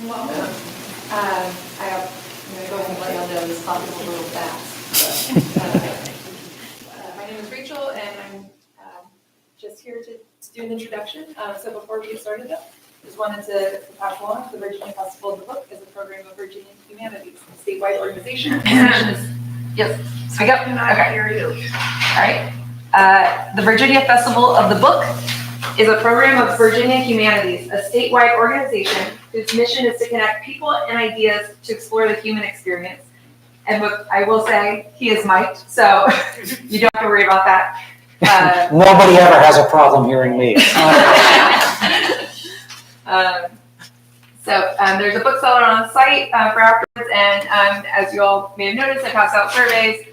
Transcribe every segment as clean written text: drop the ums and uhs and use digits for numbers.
Welcome. I'm going to go ahead and let y'all know this talk is a little fast. But, my name is Rachel, and I'm just here to do an introduction. So before we get started, though, just wanted to pass along the Virginia Festival of the Book is a program of Virginia Humanities, a statewide organization. Yes, speak up. Okay. Hear you. All right. The Virginia Festival of the Book is a program of Virginia Humanities, a statewide organization whose mission is to connect people and ideas to explore the human experience. And what I will say, he is mic'd, so you don't have to worry about that. Nobody ever has a problem hearing me. There's a bookseller on the site for afterwards, and as you all may have noticed, I pass out surveys.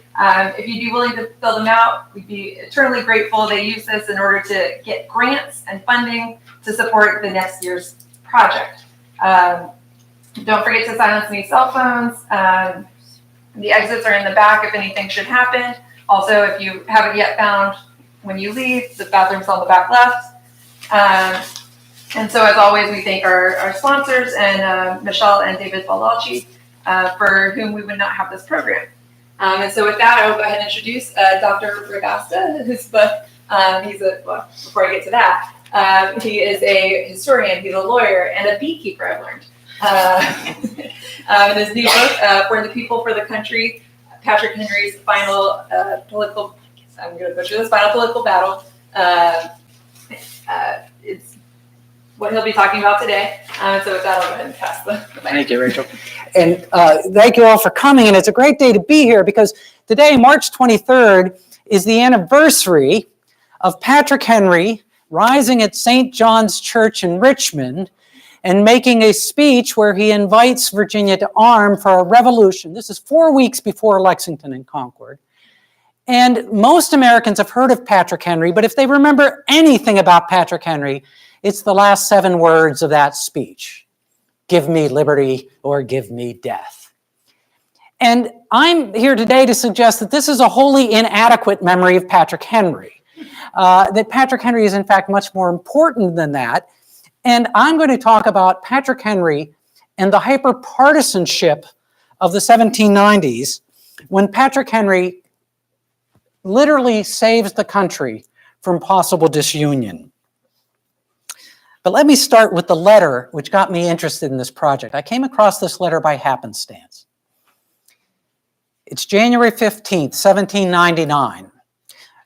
If you'd be willing to fill them out, we'd be eternally grateful. They use this in order to get grants and funding to support the next year's project. Don't forget to silence any cell phones. The exits are in the back if anything should happen. Also, if you haven't yet found when you leave, the bathroom's on the back left. And so as always, we thank our sponsors and Michelle and David Baldacci, for whom we would not have this program. And so with that, I will go ahead and introduce Dr. Ragasta, whose book, before I get to that, he is a historian, he's a lawyer, and a beekeeper, I've learned. And his new book, For the People, for the Country, Patrick Henry's final political battle. It's what he'll be talking about today. So with that, I'll go ahead and pass the mic. Thank you, Rachel. And thank you all for coming. And it's a great day to be here because today, March 23rd, is the anniversary of Patrick Henry rising at St. John's Church in Richmond and making a speech where he invites Virginia to arm for a revolution. This is 4 weeks before Lexington and Concord. And most Americans have heard of Patrick Henry, but if they remember anything about Patrick Henry, it's the last 7 words of that speech. Give me liberty or give me death. And I'm here today to suggest that this is a wholly inadequate memory of Patrick Henry. That Patrick Henry is in fact much more important than that. And I'm going to talk about Patrick Henry and the hyper-partisanship of the 1790s when Patrick Henry literally saves the country from possible disunion. But let me start with the letter which got me interested in this project. I came across this letter by happenstance. It's January 15th, 1799.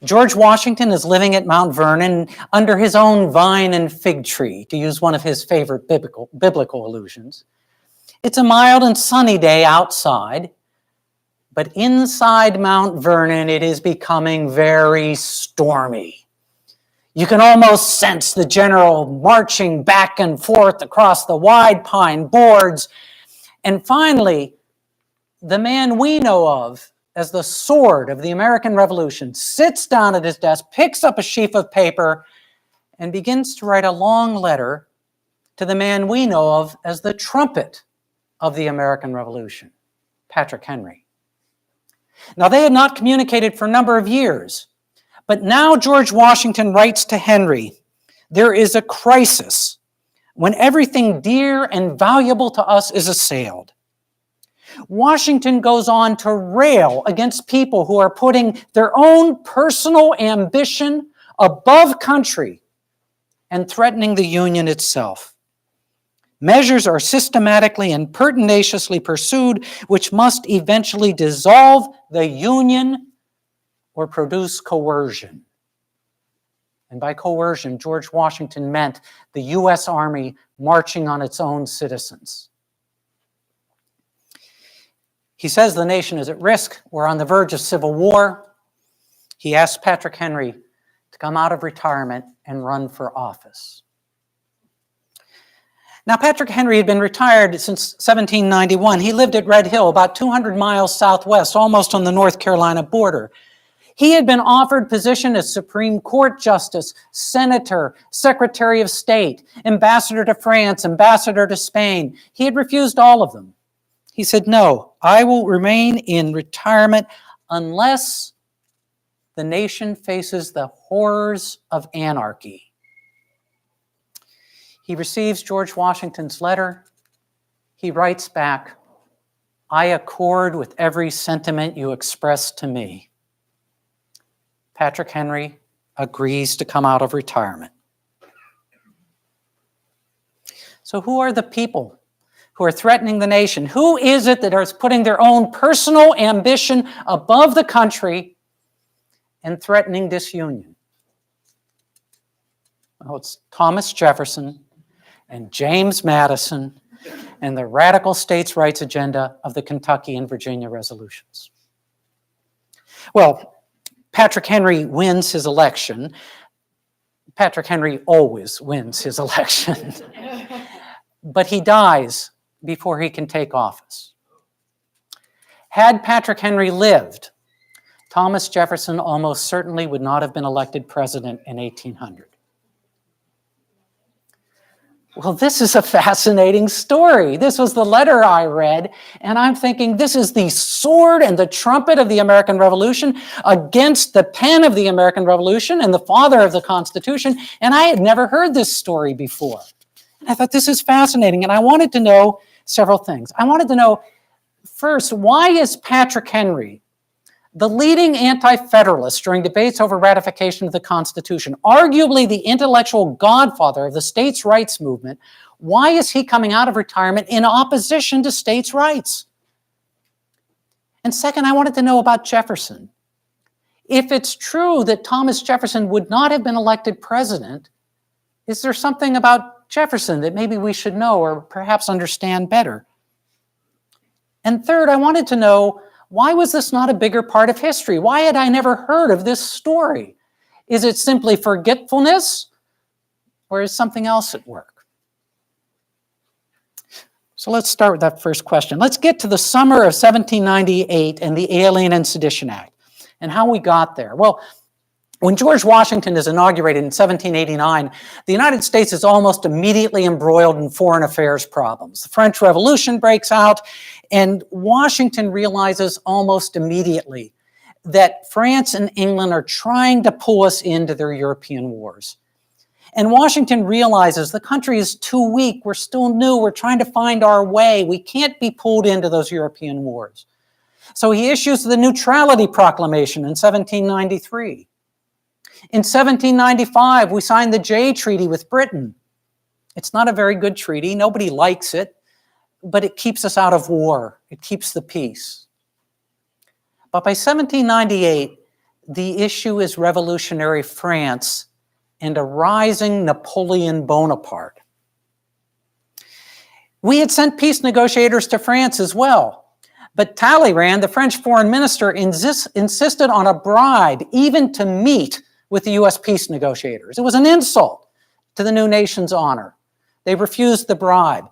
George Washington is living at Mount Vernon under his own vine and fig tree, to use one of his favorite biblical allusions. It's a mild and sunny day outside, but inside Mount Vernon, it is becoming very stormy. You can almost sense the general marching back and forth across the wide pine boards. And finally, the man we know of as the sword of the American Revolution sits down at his desk, picks up a sheaf of paper, and begins to write a long letter to the man we know of as the trumpet of the American Revolution, Patrick Henry. Now, they had not communicated for a number of years, but now George Washington writes to Henry, there is a crisis when everything dear and valuable to us is assailed. Washington goes on to rail against people who are putting their own personal ambition above country and threatening the Union itself. Measures are systematically and pertinaciously pursued which must eventually dissolve the Union or produce coercion. And by coercion, George Washington meant the U.S. Army marching on its own citizens. He says the nation is at risk. We're on the verge of civil war. He asks Patrick Henry to come out of retirement and run for office. Now, Patrick Henry had been retired since 1791. He lived at Red Hill, about 200 miles southwest, almost on the North Carolina border. He had been offered position as Supreme Court Justice, Senator, Secretary of State, Ambassador to France, Ambassador to Spain. He had refused all of them. He said, no, I will remain in retirement unless the nation faces the horrors of anarchy. He receives George Washington's letter. he writes back, "I accord with every sentiment you express to me." Patrick Henry agrees to come out of retirement. So who are the people who are threatening the nation? Who is it that is putting their own personal ambition above the country and threatening disunion? Well, it's Thomas Jefferson and James Madison and the radical states' rights agenda of the Kentucky and Virginia resolutions. Well, Patrick Henry wins his election. Patrick Henry always wins his election. But he dies before he can take office. Had Patrick Henry lived, Thomas Jefferson almost certainly would not have been elected president in 1800. Well, this is a fascinating story. This was the letter I read, and I'm thinking this is the sword and the trumpet of the American Revolution against the pen of the American Revolution and the father of the Constitution, and I had never heard this story before. I thought this is fascinating, and I wanted to know several things. I wanted to know, first, why is Patrick Henry the leading anti-federalist during debates over ratification of the Constitution, arguably the intellectual godfather of the states' rights movement? Why is he coming out of retirement in opposition to states' rights? And second, I wanted to know about Jefferson. If it's true that Thomas Jefferson would not have been elected president, is there something about Jefferson that maybe we should know or perhaps understand better? And third, I wanted to know, why was this not a bigger part of history? Why had I never heard of this story? Is it simply forgetfulness, or is something else at work? So let's start with that first question. Let's get to the summer of 1798 and the Alien and Sedition Act and how we got there. Well, when George Washington is inaugurated in 1789, the United States is almost immediately embroiled in foreign affairs problems. The French Revolution breaks out, and Washington realizes almost immediately that France and England are trying to pull us into their European wars. And Washington realizes the country is too weak, we're still new, we're trying to find our way, we can't be pulled into those European wars. So he issues the Neutrality Proclamation in 1793. In 1795, we signed the Jay Treaty with Britain. It's not a very good treaty. Nobody likes it, but it keeps us out of war. It keeps the peace. But by 1798, the issue is revolutionary France and a rising Napoleon Bonaparte. We had sent peace negotiators to France as well, but Talleyrand, the French foreign minister, insisted on a bribe even to meet with the U.S. peace negotiators. It was an insult to the new nation's honor. They refused the bribe.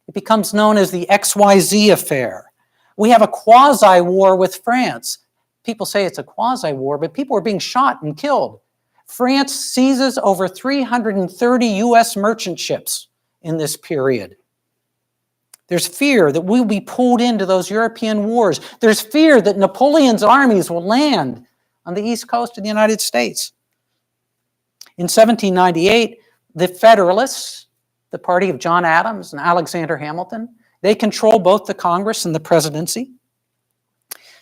It becomes known as the XYZ affair. We have a quasi-war with France. People say it's a quasi-war, but people are being shot and killed. France seizes over 330 U.S. merchant ships in this period. There's fear that we'll be pulled into those European wars. There's fear that Napoleon's armies will land on the east coast of the United States. In 1798, the Federalists, the party of John Adams and Alexander Hamilton, they control both the Congress and the presidency.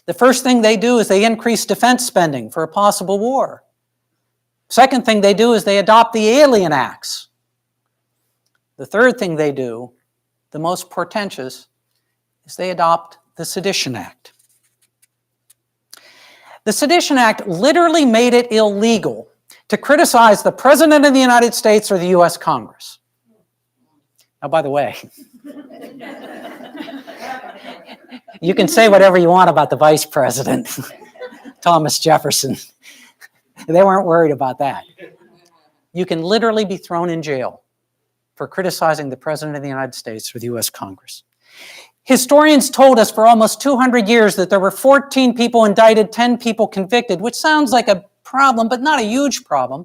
The first thing they do is they increase defense spending for a possible war. Second thing they do is they adopt the Alien Acts. The third thing they do, the most portentous, is they adopt the Sedition Act. The Sedition Act literally made it illegal to criticize the President of the United States or the U.S. Congress. Now, by the way, you can say whatever you want about the Vice President, Thomas Jefferson. They weren't worried about that. You can literally be thrown in jail for criticizing the President of the United States or the U.S. Congress. Historians told us for almost 200 years that there were 14 people indicted, 10 people convicted, which sounds like a problem, but not a huge problem.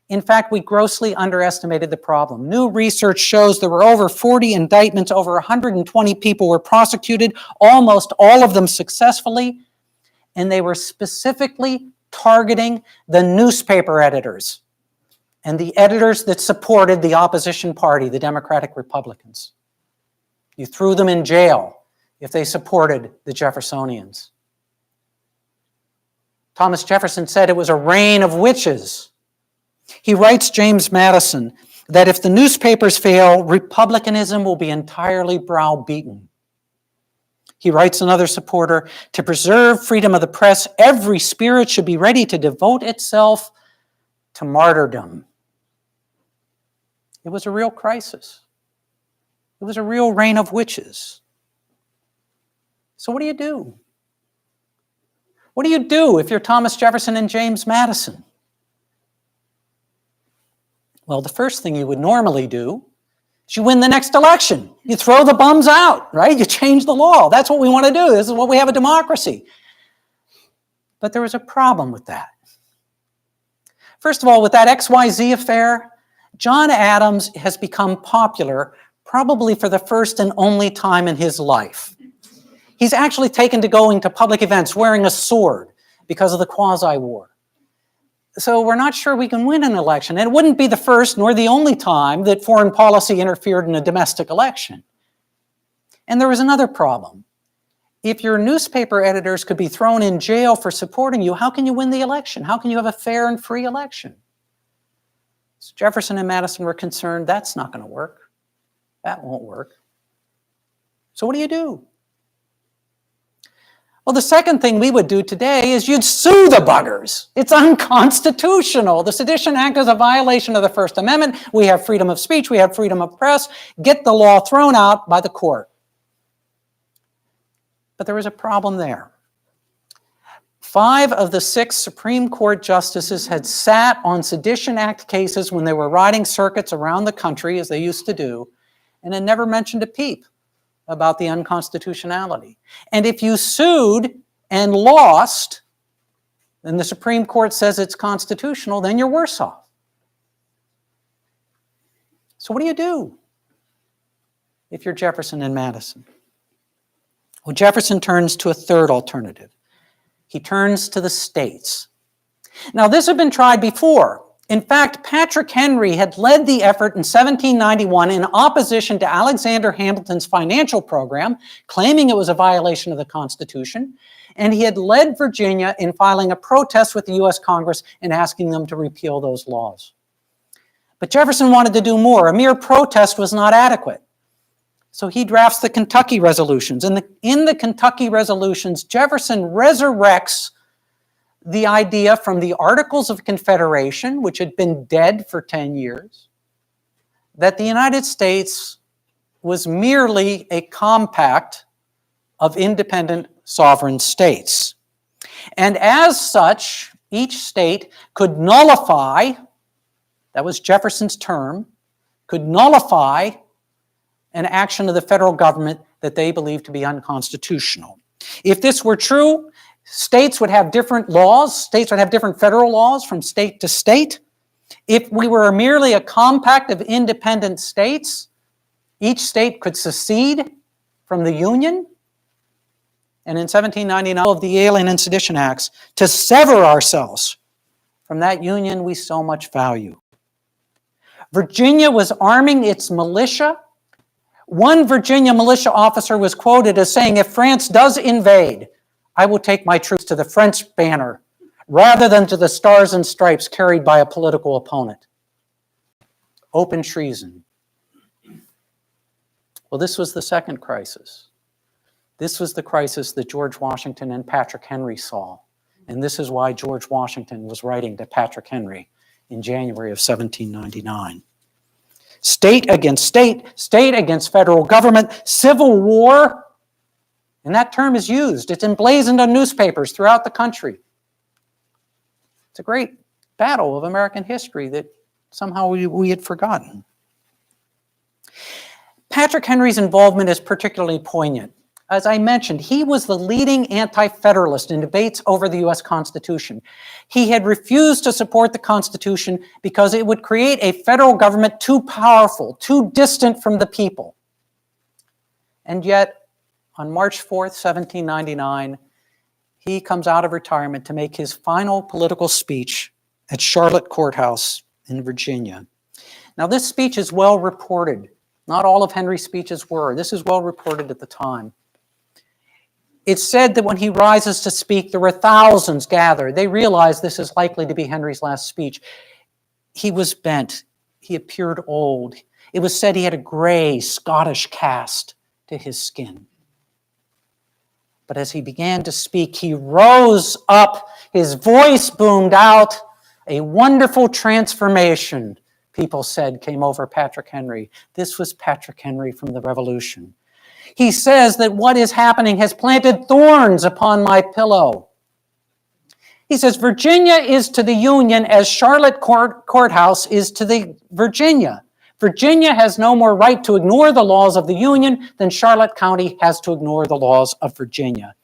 In fact, we grossly underestimated the problem. New research shows there were over 40 indictments, over 120 people were prosecuted, almost all of them successfully, and they were specifically targeting the newspaper editors and the editors that supported the opposition party, the Democratic Republicans. You threw them in jail if they supported the Jeffersonians. Thomas Jefferson said it was a reign of witches. He writes James Madison that if the newspapers fail, republicanism will be entirely browbeaten. He writes another supporter, to preserve freedom of the press, every spirit should be ready to devote itself to martyrdom. It was a real crisis. It was a real reign of witches. So what do you do? What do you do if you're Thomas Jefferson and James Madison? Well, the first thing you would normally do is you win the next election. You throw the bums out, right? You change the law. That's what we want to do. This is what we have a democracy. But there was a problem with that. First of all, with that XYZ affair, John Adams has become popular probably for the first and only time in his life. He's actually taken to going to public events wearing a sword because of the quasi-war. So we're not sure we can win an election. And it wouldn't be the first nor the only time that foreign policy interfered in a domestic election. And there was another problem. If your newspaper editors could be thrown in jail for supporting you, how can you win the election? How can you have a fair and free election? So Jefferson and Madison were concerned that's not going to work. That won't work. So what do you do? Well, the second thing we would do today is you'd sue the buggers. It's unconstitutional. The Sedition Act is a violation of the First Amendment. We have freedom of speech. We have freedom of press. Get the law thrown out by the court. But there was a problem there. 5 of the 6 Supreme Court justices had sat on Sedition Act cases when they were riding circuits around the country, as they used to do, and had never mentioned a peep about the unconstitutionality. And if you sued and lost, then the Supreme Court says it's constitutional, then you're worse off. So what do you do if you're Jefferson and Madison? Well, Jefferson turns to a third alternative. He turns to the states. Now, this had been tried before. In fact, Patrick Henry had led the effort in 1791 in opposition to Alexander Hamilton's financial program, claiming it was a violation of the Constitution, and he had led Virginia in filing a protest with the U.S. Congress and asking them to repeal those laws. But Jefferson wanted to do more. A mere protest was not adequate. So he drafts the Kentucky resolutions. And in the Kentucky resolutions, Jefferson resurrects the idea from the Articles of Confederation, which had been dead for 10 years, that the United States was merely a compact of independent sovereign states. And as such, each state could nullify, that was Jefferson's term, could nullify an action of the federal government that they believed to be unconstitutional. If this were true, states would have different laws. States would have different federal laws from state to state. If we were merely a compact of independent states, each state could secede from the Union. And in 1799, of the Alien and Sedition Acts, to sever ourselves from that union we so much value. Virginia was arming its militia. One Virginia militia officer was quoted as saying, "If France does invade, I will take my troops to the French banner rather than to the stars and stripes carried by a political opponent." Open treason. Well, this was the second crisis. This was the crisis that George Washington and Patrick Henry saw. And this is why George Washington was writing to Patrick Henry in January of 1799. State against state, state against federal government, civil war. And that term is used. It's emblazoned on newspapers throughout the country. It's a great battle of American history that somehow we had forgotten. Patrick Henry's involvement is particularly poignant. As I mentioned, he was the leading anti-federalist in debates over the U.S. Constitution. He had refused to support the Constitution because it would create a federal government too powerful, too distant from the people. And yet, on March 4th, 1799, he comes out of retirement to make his final political speech at Charlotte Courthouse in Virginia. Now, this speech is well reported Not all of Henry's speeches were. This is well reported at the time. It's said that when he rises to speak, there were thousands gathered. They realized this is likely to be Henry's last speech. He was bent. He appeared old. It was said he had a gray Scottish cast to his skin. But as he began to speak, he rose up. His voice boomed out. A wonderful transformation, people said, came over Patrick Henry. This was Patrick Henry from the Revolution. He says that what is happening has planted thorns upon my pillow. He says, Virginia is to the Union as Charlotte Courthouse is to the Virginia. Virginia has no more right to ignore the laws of the Union than Charlotte County has to ignore the laws of Virginia.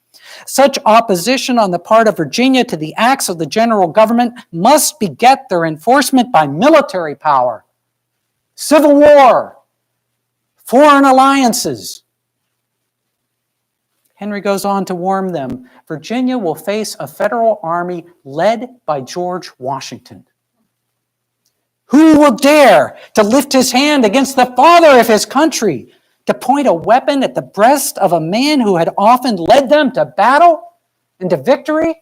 Such opposition on the part of Virginia to the acts of the general government must beget their enforcement by military power, civil war, foreign alliances. Henry goes on to warn them, Virginia will face a federal army led by George Washington. Who will dare to lift his hand against the father of his country, to point a weapon at the breast of a man who had often led them to battle and to victory?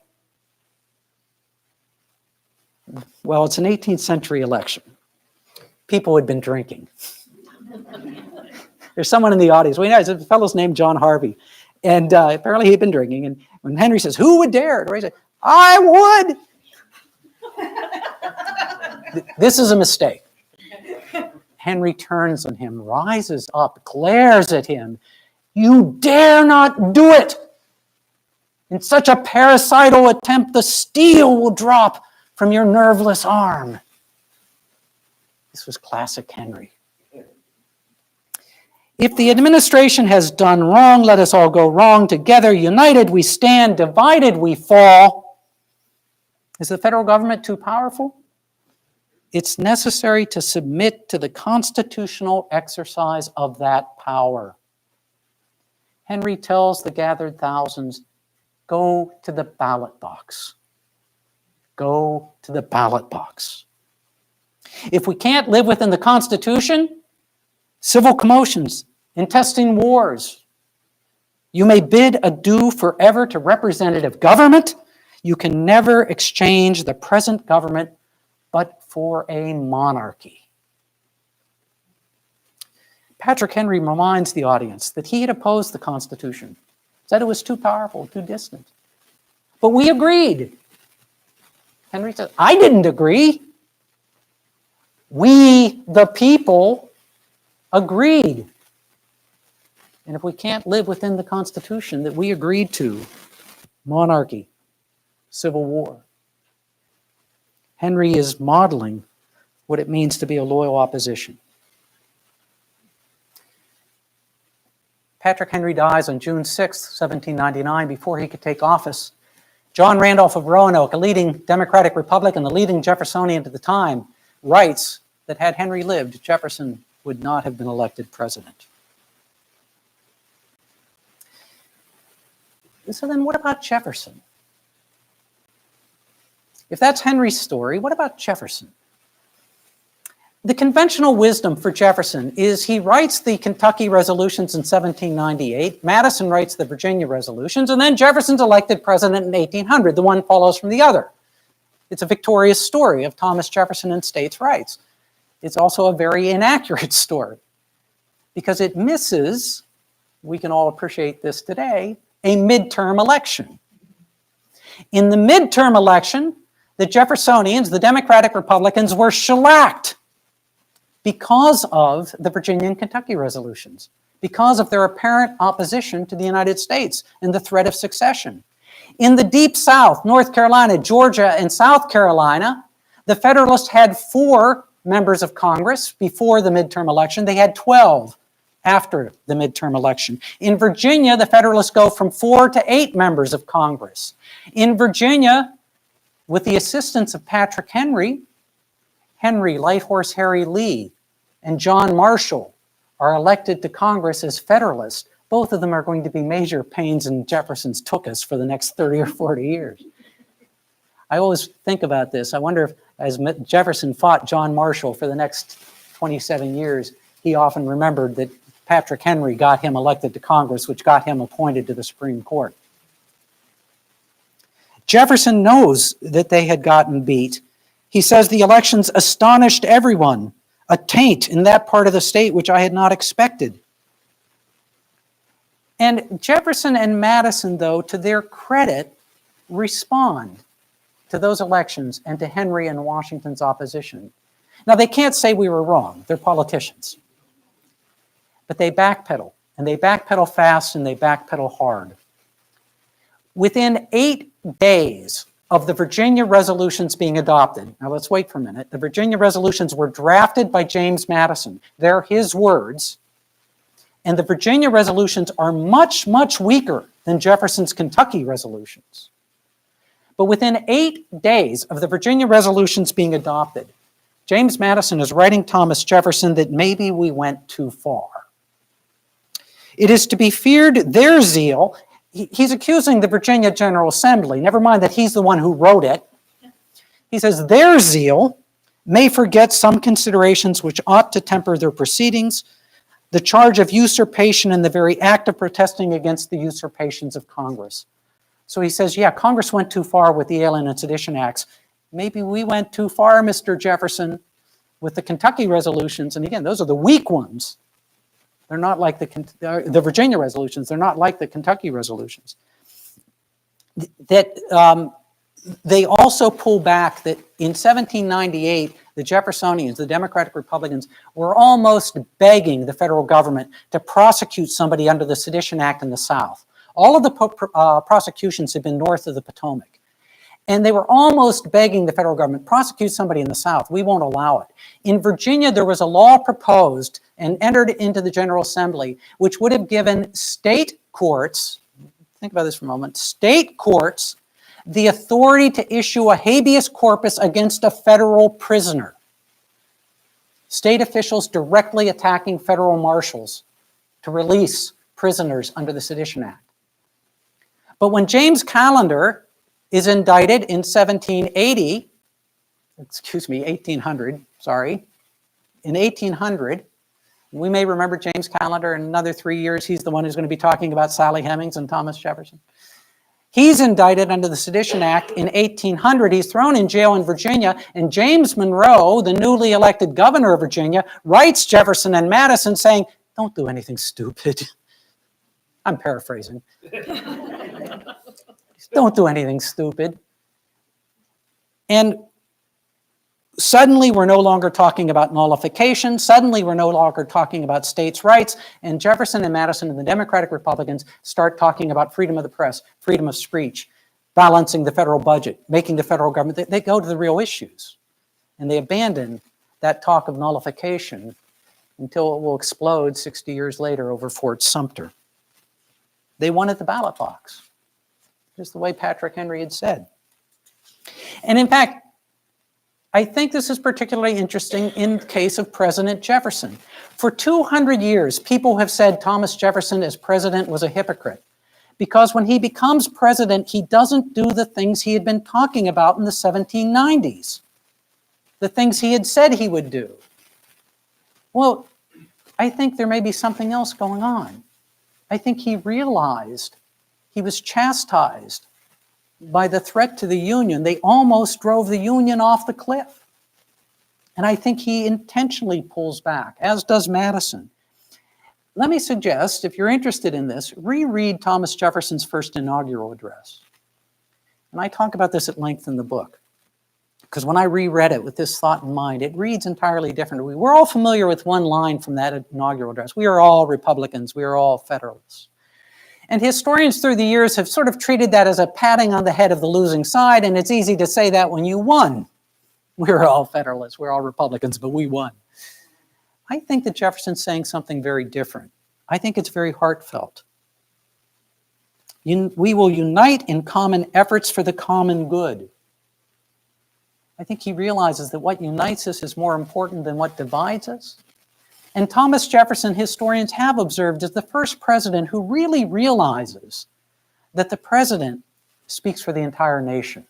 Well, it's an 18th century election. People had been drinking. There's someone in the audience. We know there's a fellow's named John Harvey. And apparently he'd been drinking. And when Henry says, who would dare to raise it? I would. This is a mistake. Henry turns on him, rises up, glares at him. You dare not do it. In such a parricidal attempt, the steel will drop from your nerveless arm. This was classic Henry. If the administration has done wrong, let us all go wrong together. United we stand, divided we fall. Is the federal government too powerful? It's necessary to submit to the constitutional exercise of that power. Henry tells the gathered thousands, go to the ballot box. Go to the ballot box. If we can't live within the Constitution, civil commotions, intestine wars. You may bid adieu forever to representative government. You can never exchange the present government but for a monarchy. Patrick Henry reminds the audience that he had opposed the Constitution, said it was too powerful, too distant. But we agreed. Henry said, I didn't agree. We, the people, agreed. And if we can't live within the Constitution that we agreed to, monarchy, civil war. Henry is modeling what it means to be a loyal opposition. Patrick Henry dies on June 6, 1799, before he could take office. John Randolph of Roanoke, a leading Democratic Republican, the leading Jeffersonian at the time, writes that had Henry lived, Jefferson would not have been elected president. So then what about Jefferson? If that's Henry's story, what about Jefferson? The conventional wisdom for Jefferson is he writes the Kentucky resolutions in 1798, Madison writes the Virginia resolutions, and then Jefferson's elected president in 1800. The one follows from the other. It's a victorious story of Thomas Jefferson and states' rights. It's also a very inaccurate story because it misses, we can all appreciate this today, a midterm election. In the midterm election, the Jeffersonians, the Democratic Republicans, were shellacked because of the Virginia and Kentucky resolutions, because of their apparent opposition to the United States and the threat of secession. In the Deep South, North Carolina, Georgia, and South Carolina, the Federalists had 4 members of Congress before the midterm election. They had 12 after the midterm election. In Virginia, the Federalists go from 4 to 8 members of Congress. In Virginia, with the assistance of Patrick Henry, Light Horse Harry Lee, and John Marshall are elected to Congress as Federalists. Both of them are going to be major pains in Jefferson's tuchus for the next 30 or 40 years. I always think about this. I wonder if, as Jefferson fought John Marshall for the next 27 years, he often remembered that Patrick Henry got him elected to Congress, which got him appointed to the Supreme Court. Jefferson knows that they had gotten beat. He says the elections astonished everyone, a taint in that part of the state which I had not expected. And Jefferson and Madison, though, to their credit, respond to those elections and to Henry and Washington's opposition. Now, they can't say we were wrong. They're politicians. But they backpedal, and they backpedal fast, and they backpedal hard. Within 8 days of the Virginia resolutions being adopted, now let's wait for a minute. The Virginia resolutions were drafted by James Madison. They're his words. And the Virginia resolutions are much, much weaker than Jefferson's Kentucky resolutions. But within 8 days of the Virginia resolutions being adopted, James Madison is writing Thomas Jefferson that maybe we went too far. It is to be feared their zeal. He's accusing the Virginia General Assembly, never mind that he's the one who wrote it. He says their zeal may forget some considerations which ought to temper their proceedings, the charge of usurpation and the very act of protesting against the usurpations of Congress. So he says, yeah, Congress went too far with the Alien and Sedition Acts. Maybe we went too far, Mr. Jefferson, with the Kentucky resolutions. And again, those are the weak ones. They're not like the Virginia resolutions. They're not like the Kentucky resolutions. That they also pull back that in 1798, the Jeffersonians, the Democratic Republicans, were almost begging the federal government to prosecute somebody under the Sedition Act in the South. All of the prosecutions had been north of the Potomac. And they were almost begging the federal government, prosecute somebody in the South. We won't allow it. In Virginia, there was a law proposed and entered into the General Assembly, which would have given state courts, think about this for a moment, state courts, the authority to issue a habeas corpus against a federal prisoner. State officials directly attacking federal marshals to release prisoners under the Sedition Act. But when James Callender is indicted in 1800, in 1800, we may remember James Callender in another 3 years. He's the one who's going to be talking about Sally Hemings and Thomas Jefferson. He's indicted under the Sedition Act in 1800. He's thrown in jail in Virginia, and James Monroe, the newly elected governor of Virginia, writes Jefferson and Madison saying, don't do anything stupid. I'm paraphrasing. Don't do anything stupid. And suddenly we're no longer talking about nullification. Suddenly we're no longer talking about states' rights. And Jefferson and Madison and the Democratic Republicans start talking about freedom of the press, freedom of speech, balancing the federal budget, making the federal government. They go to the real issues. And they abandon that talk of nullification until it will explode 60 years later over Fort Sumter. They wanted the ballot box, just the way Patrick Henry had said. And in fact, I think this is particularly interesting in the case of President Jefferson. For 200 years, people have said Thomas Jefferson as president was a hypocrite because when he becomes president, he doesn't do the things he had been talking about in the 1790s, the things he had said he would do. Well, I think there may be something else going on. I think he realized he was chastised by the threat to the Union. They almost drove the Union off the cliff. And I think he intentionally pulls back, as does Madison. Let me suggest, if you're interested in this, reread Thomas Jefferson's first inaugural address. And I talk about this at length in the book, because when I reread it with this thought in mind, it reads entirely differently. We're all familiar with one line from that inaugural address. We are all Republicans. We are all Federalists. And historians through the years have sort of treated that as a patting on the head of the losing side, and it's easy to say that when you won. We're all Federalists, we're all Republicans, but we won. I think that Jefferson's saying something very different. I think it's very heartfelt. We will unite in common efforts for the common good. I think he realizes that what unites us is more important than what divides us. And Thomas Jefferson, historians have observed, is the first president who really realizes that the president speaks for the entire nation,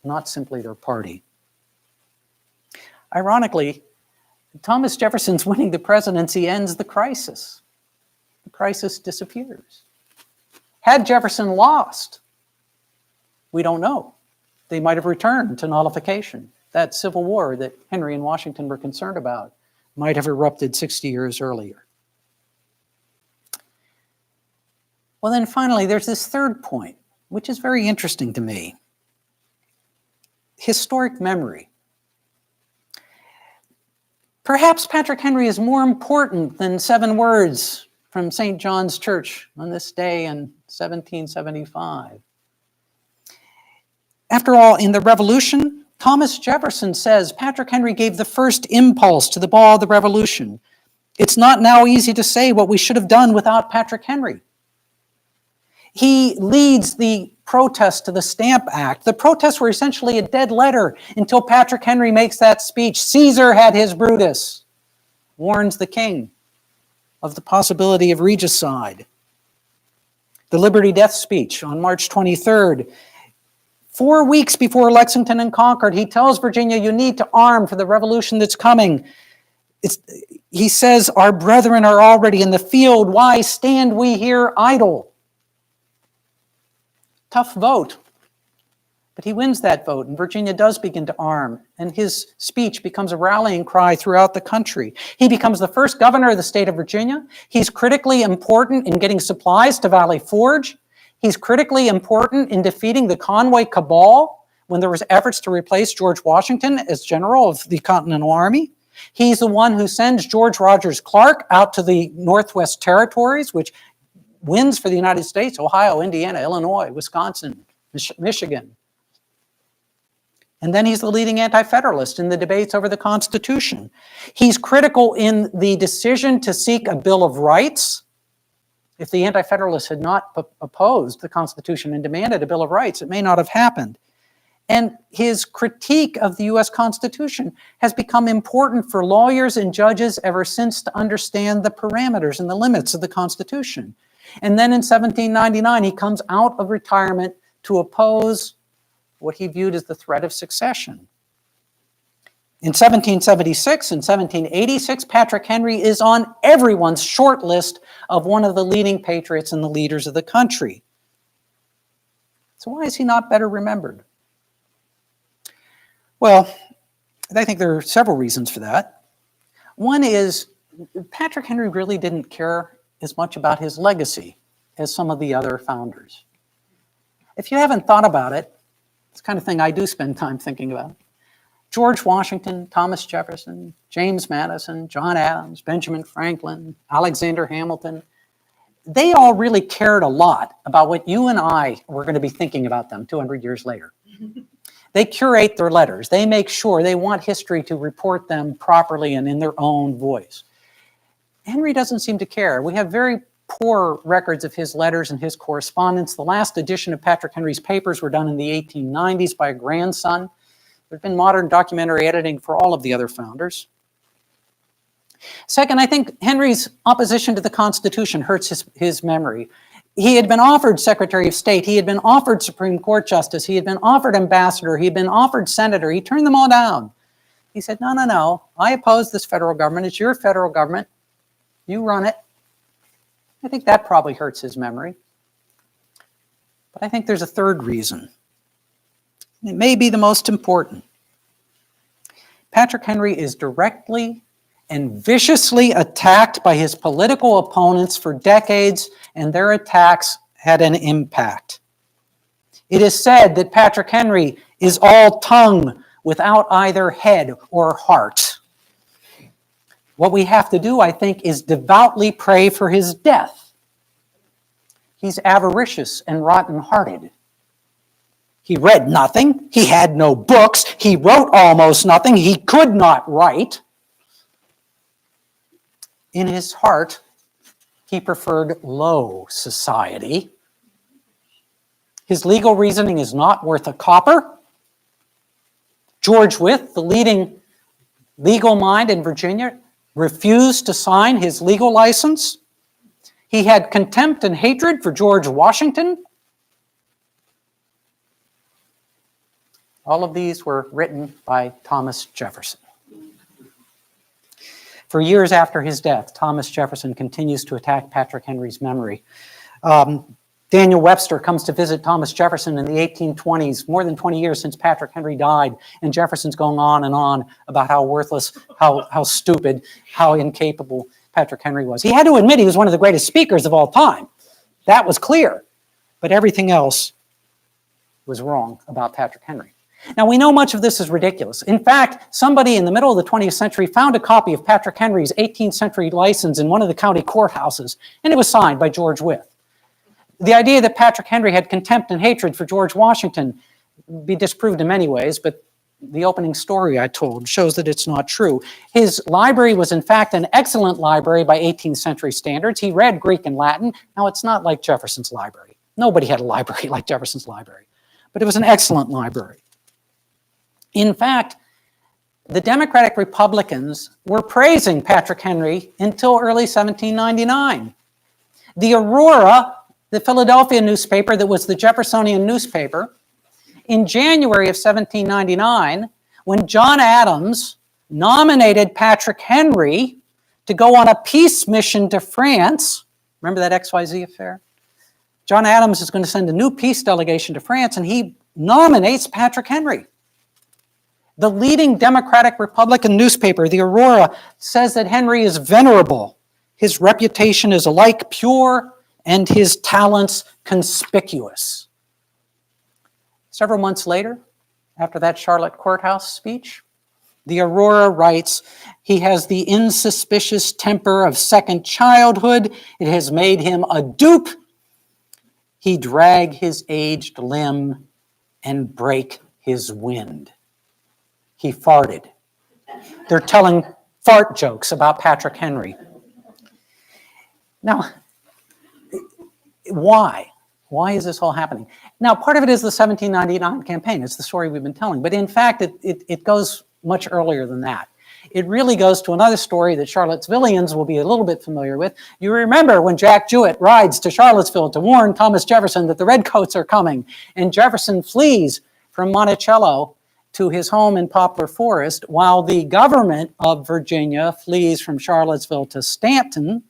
not simply their party. Ironically, Thomas Jefferson's winning the presidency ends the crisis. The crisis disappears. Had Jefferson lost, we don't know. They might have returned to nullification. That civil war that Henry and Washington were concerned about might have erupted 60 years earlier. Well, then finally, there's this third point, which is very interesting to me. Historic memory. Perhaps Patrick Henry is more important than 7 words from St. John's Church on this day in 1775. After all, in the Revolution, Thomas Jefferson says Patrick Henry gave the first impulse to the ball of the Revolution. It's not now easy to say what we should have done without Patrick Henry. He leads the protests to the Stamp Act. The protests were essentially a dead letter until Patrick Henry makes that speech. Caesar had his Brutus, warns the king of the possibility of regicide. The Liberty Death speech on March 23rd. 4 weeks before Lexington and Concord, he tells Virginia, you need to arm for the revolution that's coming. He says, our brethren are already in the field. Why stand we here idle? Tough vote. But he wins that vote, and Virginia does begin to arm, and his speech becomes a rallying cry throughout the country. He becomes the first governor of the state of Virginia. He's critically important in getting supplies to Valley Forge. He's critically important in defeating the Conway cabal when there was efforts to replace George Washington as general of the Continental Army. He's the one who sends George Rogers Clark out to the Northwest Territories, which wins for the United States, Ohio, Indiana, Illinois, Wisconsin, Michigan. And then he's the leading anti-federalist in the debates over the Constitution. He's critical in the decision to seek a Bill of Rights. If the anti-federalists had not opposed the Constitution and demanded a Bill of Rights, it may not have happened. And his critique of the U.S. Constitution has become important for lawyers and judges ever since to understand the parameters and the limits of the Constitution. And then in 1799, he comes out of retirement to oppose what he viewed as the threat of succession. In 1776 and 1786, Patrick Henry is on everyone's short list of one of the leading patriots and the leaders of the country. So why is he not better remembered? Well, I think there are several reasons for that. One is Patrick Henry really didn't care as much about his legacy as some of the other founders. If you haven't thought about it, it's the kind of thing I do spend time thinking about. George Washington, Thomas Jefferson, James Madison, John Adams, Benjamin Franklin, Alexander Hamilton, they all really cared a lot about what you and I were going to be thinking about them 200 years later. They curate their letters. They make sure they want history to report them properly and in their own voice. Henry doesn't seem to care. We have very poor records of his letters and his correspondence. The last edition of Patrick Henry's papers were done in the 1890s by a grandson. There's been modern documentary editing for all of the other founders. Second, I think Henry's opposition to the Constitution hurts his memory. He had been offered Secretary of State. He had been offered Supreme Court Justice. He had been offered ambassador. He had been offered senator. He turned them all down. He said, no, I oppose this federal government. It's your federal government. You run it. I think that probably hurts his memory. But I think there's a third reason. It may be the most important. Patrick Henry is directly and viciously attacked by his political opponents for decades, and their attacks had an impact. It is said that Patrick Henry is all tongue without either head or heart. What we have to do, I think, is devoutly pray for his death. He's avaricious and rotten-hearted. He read nothing. He had no books. He wrote almost nothing. He could not write. In his heart, he preferred low society. His legal reasoning is not worth a copper. George Wythe, the leading legal mind in Virginia, refused to sign his legal license. He had contempt and hatred for George Washington. All of these were written by Thomas Jefferson. For years after his death, Thomas Jefferson continues to attack Patrick Henry's memory. Daniel Webster comes to visit Thomas Jefferson in the 1820s, more than 20 years since Patrick Henry died, and Jefferson's going on and on about how worthless, how stupid, how incapable Patrick Henry was. He had to admit he was one of the greatest speakers of all time. That was clear. But everything else was wrong about Patrick Henry. Now, we know much of this is ridiculous. In fact, somebody in the middle of the 20th century found a copy of Patrick Henry's 18th century license in one of the county courthouses, and it was signed by George Wythe. The idea that Patrick Henry had contempt and hatred for George Washington would be disproved in many ways, but the opening story I told shows that it's not true. His library was, in fact, an excellent library by 18th century standards. He read Greek and Latin. Now, it's not like Jefferson's library. Nobody had a library like Jefferson's library, but it was an excellent library. In fact, the Democratic Republicans were praising Patrick Henry until early 1799. The Aurora, the Philadelphia newspaper that was the Jeffersonian newspaper, in January of 1799, when John Adams nominated Patrick Henry to go on a peace mission to France, remember that XYZ affair? John Adams is going to send a new peace delegation to France, and he nominates Patrick Henry. The leading Democratic Republican newspaper, the Aurora, says that Henry is venerable. His reputation is alike pure and his talents conspicuous. Several months later, after that Charlotte courthouse speech, the Aurora writes, he has the insuspicious temper of second childhood. It has made him a dupe. He drag his aged limb and break his wind. He farted. They're telling fart jokes about Patrick Henry. Now, why? Why is this all happening? Now, part of it is the 1799 campaign. It's the story we've been telling. But in fact, it goes much earlier than that. It really goes to another story that Charlottesvillians will be a little bit familiar with. You remember when Jack Jewett rides to Charlottesville to warn Thomas Jefferson that the Redcoats are coming, and Jefferson flees from Monticello to his home in Poplar Forest, while the government of Virginia flees from Charlottesville to Stanton.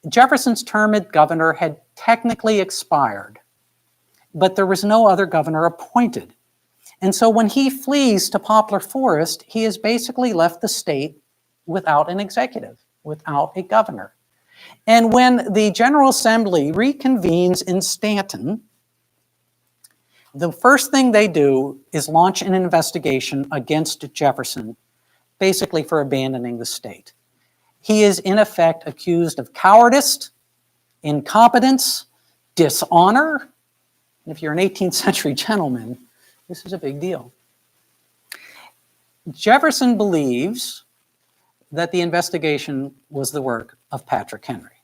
Jefferson's term as governor had technically expired, but there was no other governor appointed. And so when he flees to Poplar Forest, he has basically left the state without an executive, without a governor. And when the General Assembly reconvenes in Stanton, the first thing they do is launch an investigation against Jefferson, basically for abandoning the state. He is, in effect, accused of cowardice, incompetence, dishonor. And if you're an 18th century gentleman, this is a big deal. Jefferson believes that the investigation was the work of Patrick Henry.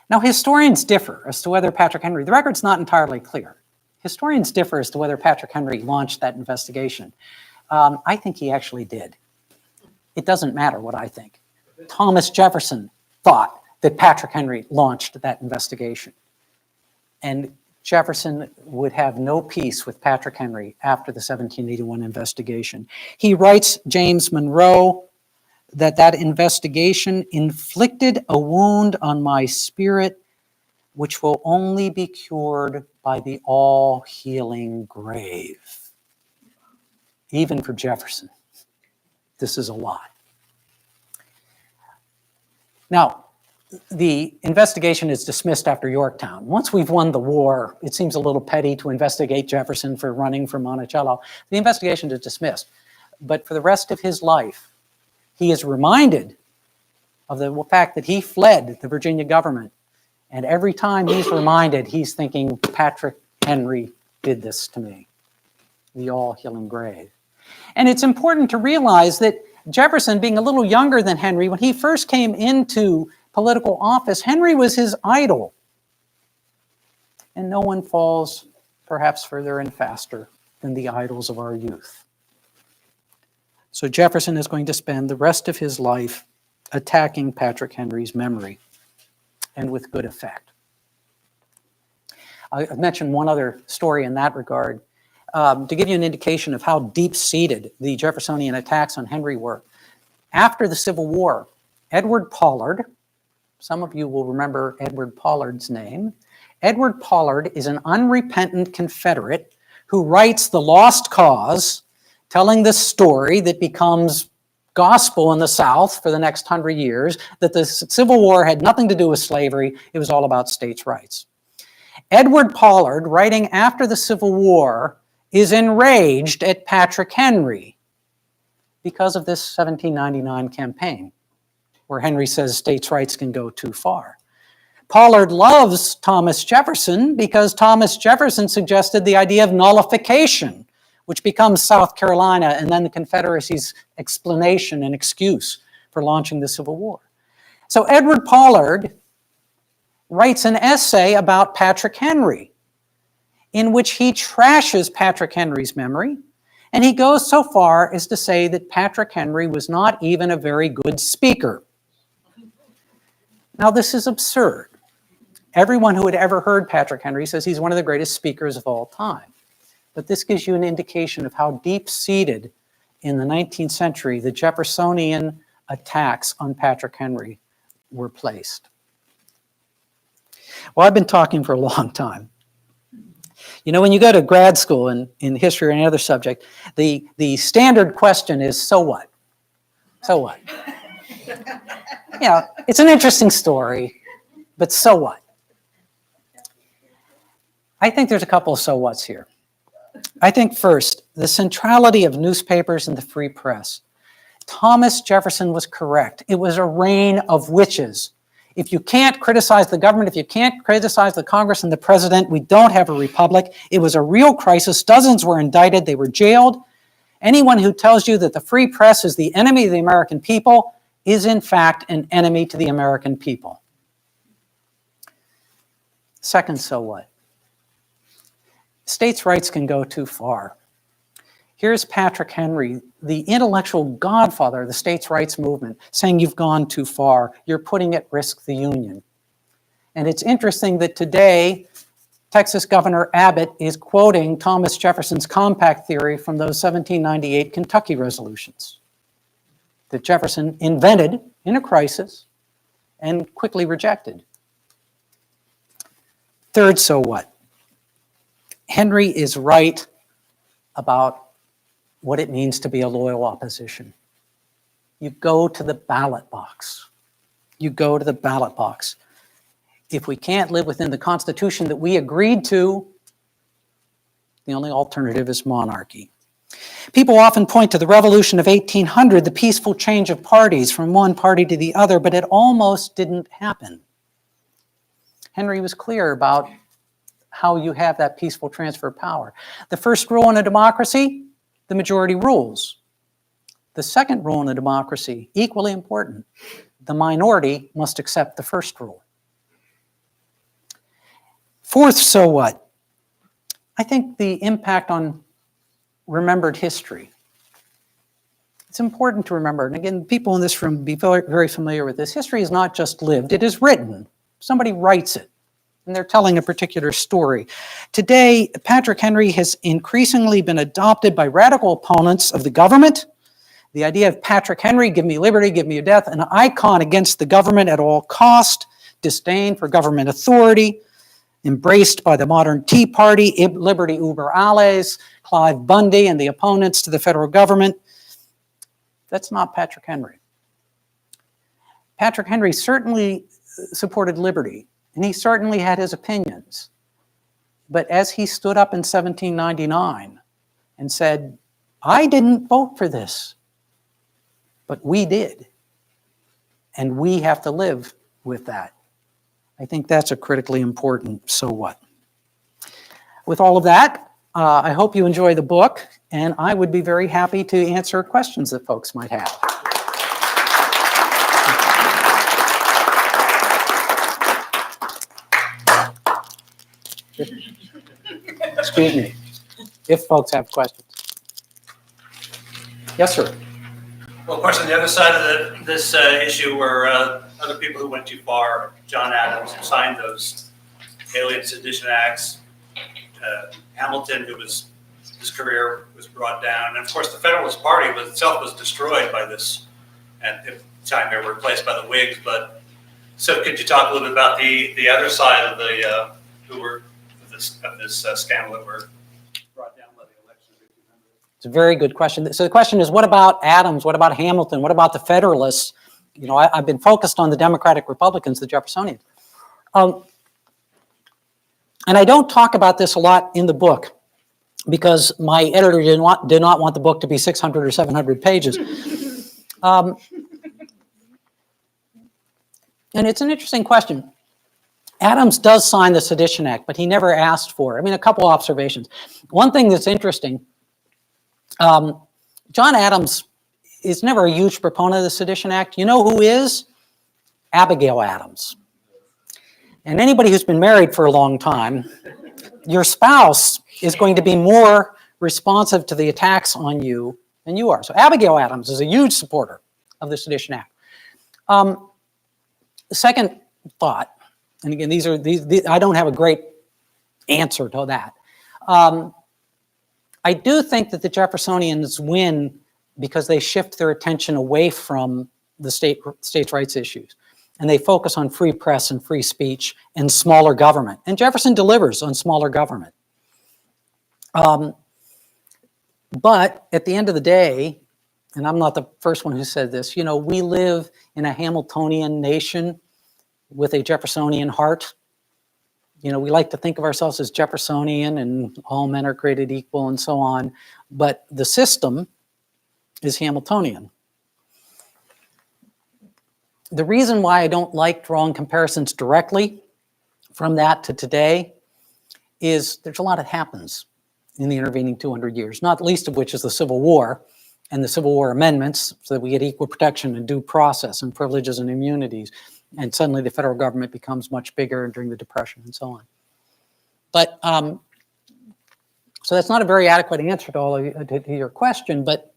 Now, historians differ as to whether Patrick Henry, the record's not entirely clear. Historians differ as to whether Patrick Henry launched that investigation. I think he actually did. It doesn't matter what I think. Thomas Jefferson thought that Patrick Henry launched that investigation. And Jefferson would have no peace with Patrick Henry after the 1781 investigation. He writes James Monroe that that investigation inflicted a wound on my spirit which will only be cured by the all-healing grave. Even for Jefferson, this is a lot. Now, the investigation is dismissed after Yorktown. Once we've won the war, it seems a little petty to investigate Jefferson for running from Monticello. The investigation is dismissed. But for the rest of his life, he is reminded of the fact that he fled the Virginia government. And every time he's reminded, he's thinking, Patrick Henry did this to me. The all-healing grave. And it's important to realize that Jefferson, being a little younger than Henry, when he first came into political office, Henry was his idol. And no one falls perhaps further and faster than the idols of our youth. So Jefferson is going to spend the rest of his life attacking Patrick Henry's memory, and with good effect. I've mentioned one other story in that regard. to give you an indication of how deep-seated the Jeffersonian attacks on Henry were. After the Civil War, Edward Pollard, some of you will remember Edward Pollard's name. Edward Pollard is an unrepentant Confederate who writes The Lost Cause, telling the story that becomes gospel in the South for the next 100 years, that the Civil War had nothing to do with slavery, it was all about states' rights. Edward Pollard, writing after the Civil War, is enraged at Patrick Henry because of this 1799 campaign, where Henry says states' rights can go too far. Pollard loves Thomas Jefferson because Thomas Jefferson suggested the idea of nullification, which becomes South Carolina and then the Confederacy's explanation and excuse for launching the Civil War. So Edward Pollard writes an essay about Patrick Henry in which he trashes Patrick Henry's memory, and he goes so far as to say that Patrick Henry was not even a very good speaker. Now, this is absurd. Everyone who had ever heard Patrick Henry says he's one of the greatest speakers of all time. But this gives you an indication of how deep-seated in the 19th century the Jeffersonian attacks on Patrick Henry were placed. Well, I've been talking for a long time. You know, when you go to grad school in history or any other subject, the standard question is, so what? So what? You know, it's an interesting story, but so what? I think there's a couple of so whats here. I think first, the centrality of newspapers and the free press. Thomas Jefferson was correct. It was a reign of witches. If you can't criticize the government, if you can't criticize the Congress and the president, we don't have a republic. It was a real crisis. Dozens were indicted. They were jailed. Anyone who tells you that the free press is the enemy of the American people is in fact an enemy to the American people. Second, so what? States' rights can go too far. Here's Patrick Henry, the intellectual godfather of the states' rights movement, saying you've gone too far. You're putting at risk the Union. And it's interesting that today, Texas Governor Abbott is quoting Thomas Jefferson's compact theory from those 1798 Kentucky resolutions that Jefferson invented in a crisis and quickly rejected. Third, so what? Henry is right about what it means to be a loyal opposition. You go to the ballot box. You go to the ballot box. If we can't live within the Constitution that we agreed to, the only alternative is monarchy. People often point to the Revolution of 1800, the peaceful change of parties from one party to the other, but it almost didn't happen. Henry was clear about how you have that peaceful transfer of power. The first rule in a democracy, the majority rules. The second rule in a democracy, equally important, the minority must accept the first rule. Fourth, so what? I think the impact on remembered history. It's important to remember, and again, people in this room be very, very familiar with this. History is not just lived, it is written. Somebody writes it, and they're telling a particular story. Today, Patrick Henry has increasingly been adopted by radical opponents of the government. The idea of Patrick Henry, give me liberty, give me your death, an icon against the government at all cost, disdain for government authority, embraced by the modern Tea Party, liberty uber alles, Clive Bundy and the opponents to the federal government. That's not Patrick Henry. Patrick Henry certainly supported liberty, and he certainly had his opinions. But as he stood up in 1799 and said, I didn't vote for this, but we did, and we have to live with that. I think that's a critically important so what. With all of that, I hope you enjoy the book, and I would be very happy to answer questions that folks might have. Excuse me, if folks have questions. Yes, sir. Well, of course, on the other side of this issue were other people who went too far. John Adams, who signed those Alien Sedition Acts. Hamilton, who was his career was brought down. And of course, the Federalist Party itself was destroyed by this, at the time they were replaced by the Whigs. But so, could you talk a little bit about the other side of the who were of this scandal that were brought down by the election of 1800? It's a very good question. So the question is, what about Adams? What about Hamilton? What about the Federalists? You know, I've been focused on the Democratic Republicans, the Jeffersonians. And I don't talk about this a lot in the book because my editor did not want the book to be 600 or 700 pages. And it's an interesting question. Adams does sign the Sedition Act, but he never asked for it. I mean, a couple observations. One thing that's interesting, John Adams is never a huge proponent of the Sedition Act. You know who is? Abigail Adams. And anybody who's been married for a long time, your spouse is going to be more responsive to the attacks on you than you are. So Abigail Adams is a huge supporter of the Sedition Act. The second thought, and again, these I don't have a great answer to that. I do think that the Jeffersonians win because they shift their attention away from the states' rights issues. And they focus on free press and free speech and smaller government. And Jefferson delivers on smaller government. But at the end of the day, and I'm not the first one who said this, you know, we live in a Hamiltonian nation with a Jeffersonian heart. You know, we like to think of ourselves as Jeffersonian and all men are created equal and so on. But the system is Hamiltonian. The reason why I don't like drawing comparisons directly from that to today is there's a lot that happens in the intervening 200 years, not least of which is the Civil War and the Civil War amendments so that we get equal protection and due process and privileges and immunities. And suddenly the federal government becomes much bigger during the Depression and so on. But so that's not a very adequate answer to all of to your question, but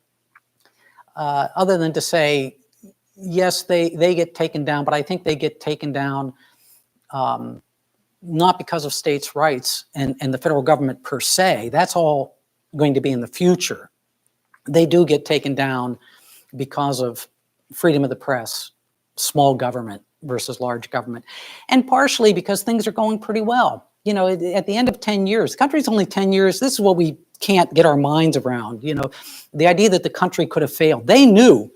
other than to say, yes, they get taken down, but I think they get taken down not because of states' rights and the federal government per se. That's all going to be in the future. They do get taken down because of freedom of the press, small government versus large government, and partially because things are going pretty well. You know, at the end of 10 years, the country's only 10 years, this is what we can't get our minds around. You know, the idea that the country could have failed. They knew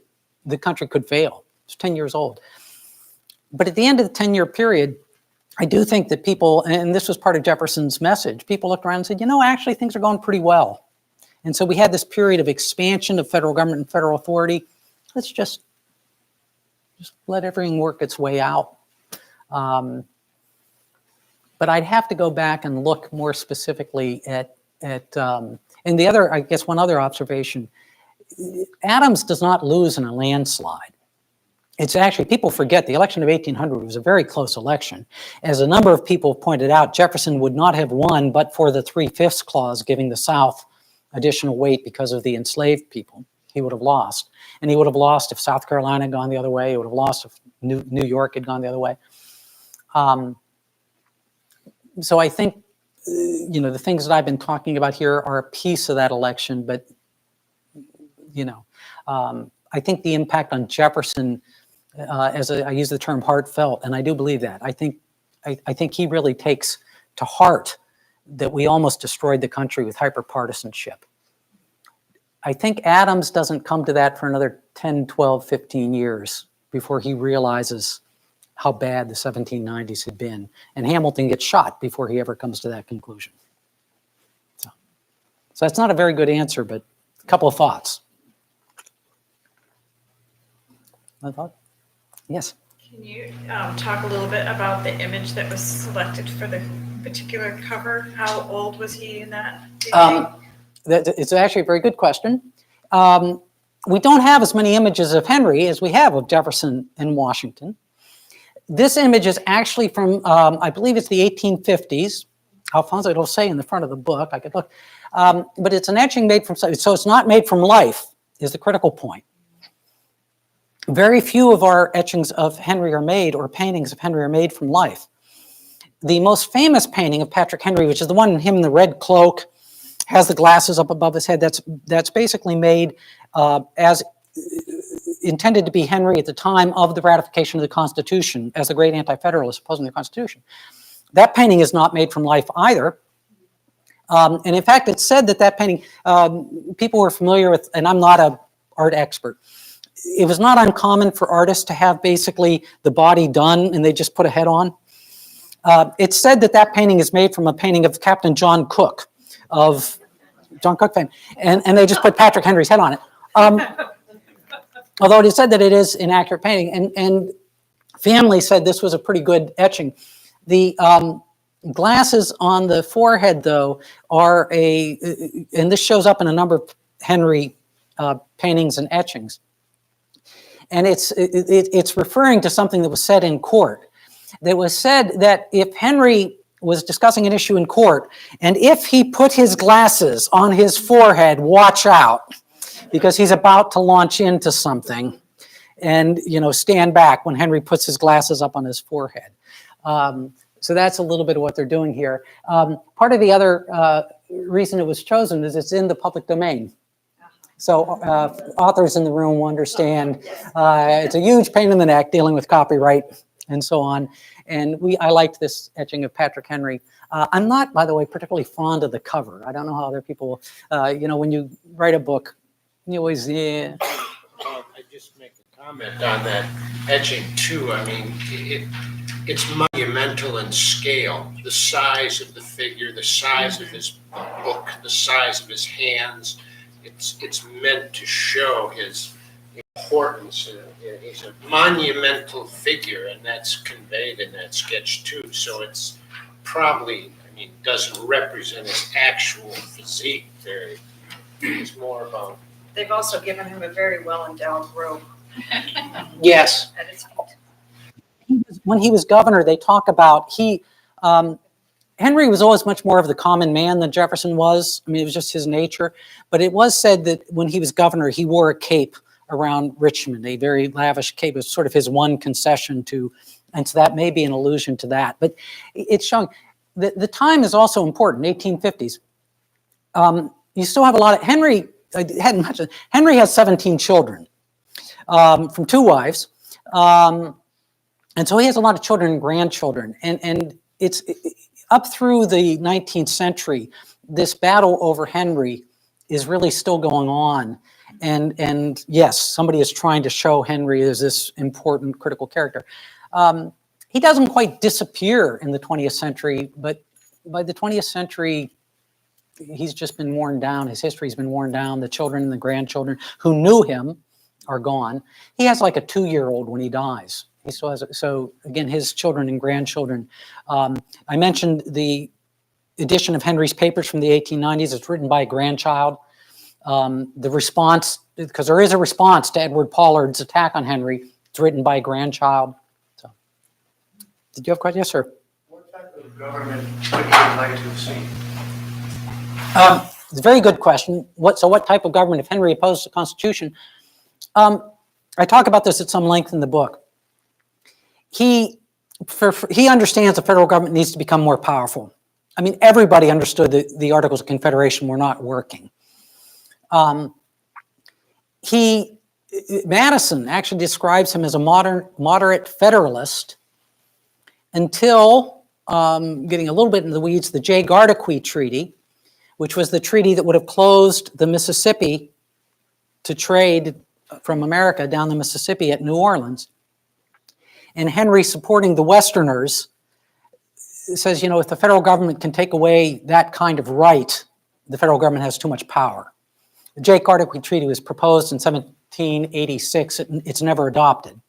the country could fail. It's 10 years old. But at the end of the 10-year period, I do think that people, and this was part of Jefferson's message, people looked around and said, you know, actually things are going pretty well. And so we had this period of expansion of federal government and federal authority. Let's just let everything work its way out. But I'd have to go back and look more specifically at and the other, I guess one other observation, Adams does not lose in a landslide. It's actually, people forget the election of 1800 was a very close election. As a number of people pointed out, Jefferson would not have won but for the 3/5 clause giving the South additional weight because of the enslaved people. He would have lost. And he would have lost if South Carolina had gone the other way. He would have lost if New York had gone the other way. So I think, you know, the things that I've been talking about here are a piece of that election, but, you know, I think the impact on Jefferson, I use the term heartfelt, and I do believe that. I think he really takes to heart that we almost destroyed the country with hyperpartisanship. I think Adams doesn't come to that for another 10, 12, 15 years before he realizes how bad the 1790s had been. And Hamilton gets shot before he ever comes to that conclusion. So that's not a very good answer, but a couple of thoughts. One thought? Yes. Can you talk a little bit about the image that was selected for the particular cover? How old was he in that? It's actually a very good question. We don't have as many images of Henry as we have of Jefferson and Washington. This image is actually from, I believe it's the 1850s. Alfonso, it'll say in the front of the book, I could look. But it's an etching made from, so it's not made from life, is the critical point. Very few of our etchings of Henry are made, or paintings of Henry are made from life. The most famous painting of Patrick Henry, which is the one, him in the red cloak, has the glasses up above his head. That's basically made as intended to be Henry at the time of the ratification of the Constitution as the great anti-federalist opposing the Constitution. That painting is not made from life either. And in fact, it's said that painting, people were familiar with, and I'm not an art expert, it was not uncommon for artists to have basically the body done and they just put a head on. It's said that painting is made from a painting of Captain John Cook, of John Cook fame, and they just put Patrick Henry's head on it. Although it is said that it is an accurate painting, and family said this was a pretty good etching. The glasses on the forehead, though, are and this shows up in a number of Henry paintings and etchings. And it's referring to something that was said in court. That was said that if Henry was discussing an issue in court, and if he put his glasses on his forehead, watch out, because he's about to launch into something, and stand back when Henry puts his glasses up on his forehead. So that's a little bit of what they're doing here. Part of the other reason it was chosen is it's in the public domain. So authors in the room will understand it's a huge pain in the neck dealing with copyright and so on. And I liked this etching of Patrick Henry. I'm not, by the way, particularly fond of the cover. I don't know how other people, when you write a book, you always, yeah. I just make a comment on that etching too. I mean, it's monumental in scale. The size of the figure, the size of his book, the size of his hands. It's meant to show his importance. He's a monumental figure, and that's conveyed in that sketch too. So it's probably, doesn't represent his actual physique. It's more about. They've also given him a very well-endowed robe. Yes. At his feet. When he was governor, they talk about Henry was always much more of the common man than Jefferson was. It was just his nature. But it was said that when he was governor, he wore a cape around Richmond, a very lavish cape. It was sort of his one concession and so that may be an allusion to that. But it's showing the time is also important, 1850s. You still have a lot of, Henry has 17 children from 2 wives. And so he has a lot of children and grandchildren. And it's up through the 19th century, this battle over Henry is really still going on. And yes, somebody is trying to show Henry as this important critical character. He doesn't quite disappear in the 20th century, but by the 20th century, he's just been worn down. His history's been worn down. The children and the grandchildren who knew him are gone. He has like a 2-year-old when he dies. He still has, so again, his children and grandchildren. I mentioned the edition of Henry's papers from the 1890s. It's written by a grandchild. The response, because there is a response to Edward Pollard's attack on Henry, it's written by a grandchild. So, did you have a question? Yes, sir. What type of government would you like to see? It's a very good question. What type of government, if Henry opposed the Constitution? I talk about this at some length in the book. He understands the federal government needs to become more powerful. Everybody understood that the Articles of Confederation were not working. Madison actually describes him as a moderate federalist until, getting a little bit into the weeds, the Jay-Gardoqui Treaty, which was the treaty that would have closed the Mississippi to trade from America down the Mississippi at New Orleans. And Henry, supporting the Westerners, says, if the federal government can take away that kind of right, the federal government has too much power. The Jay-Gardoqui Treaty was proposed in 1786. It's never adopted.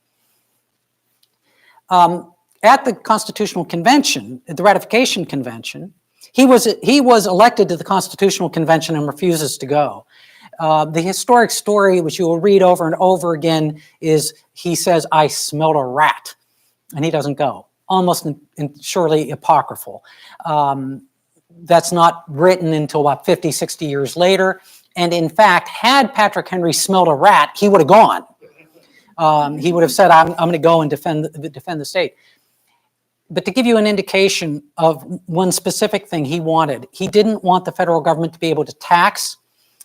At the Constitutional Convention, at the Ratification Convention, he was elected to the Constitutional Convention and refuses to go. The historic story, which you will read over and over again, is he says, "I smelled a rat," and he doesn't go. Almost surely apocryphal. That's not written until about 50, 60 years later. And in fact, had Patrick Henry smelled a rat, he would have gone. He would have said, I'm going to go and defend the state. But to give you an indication of one specific thing he wanted, he didn't want the federal government to be able to tax.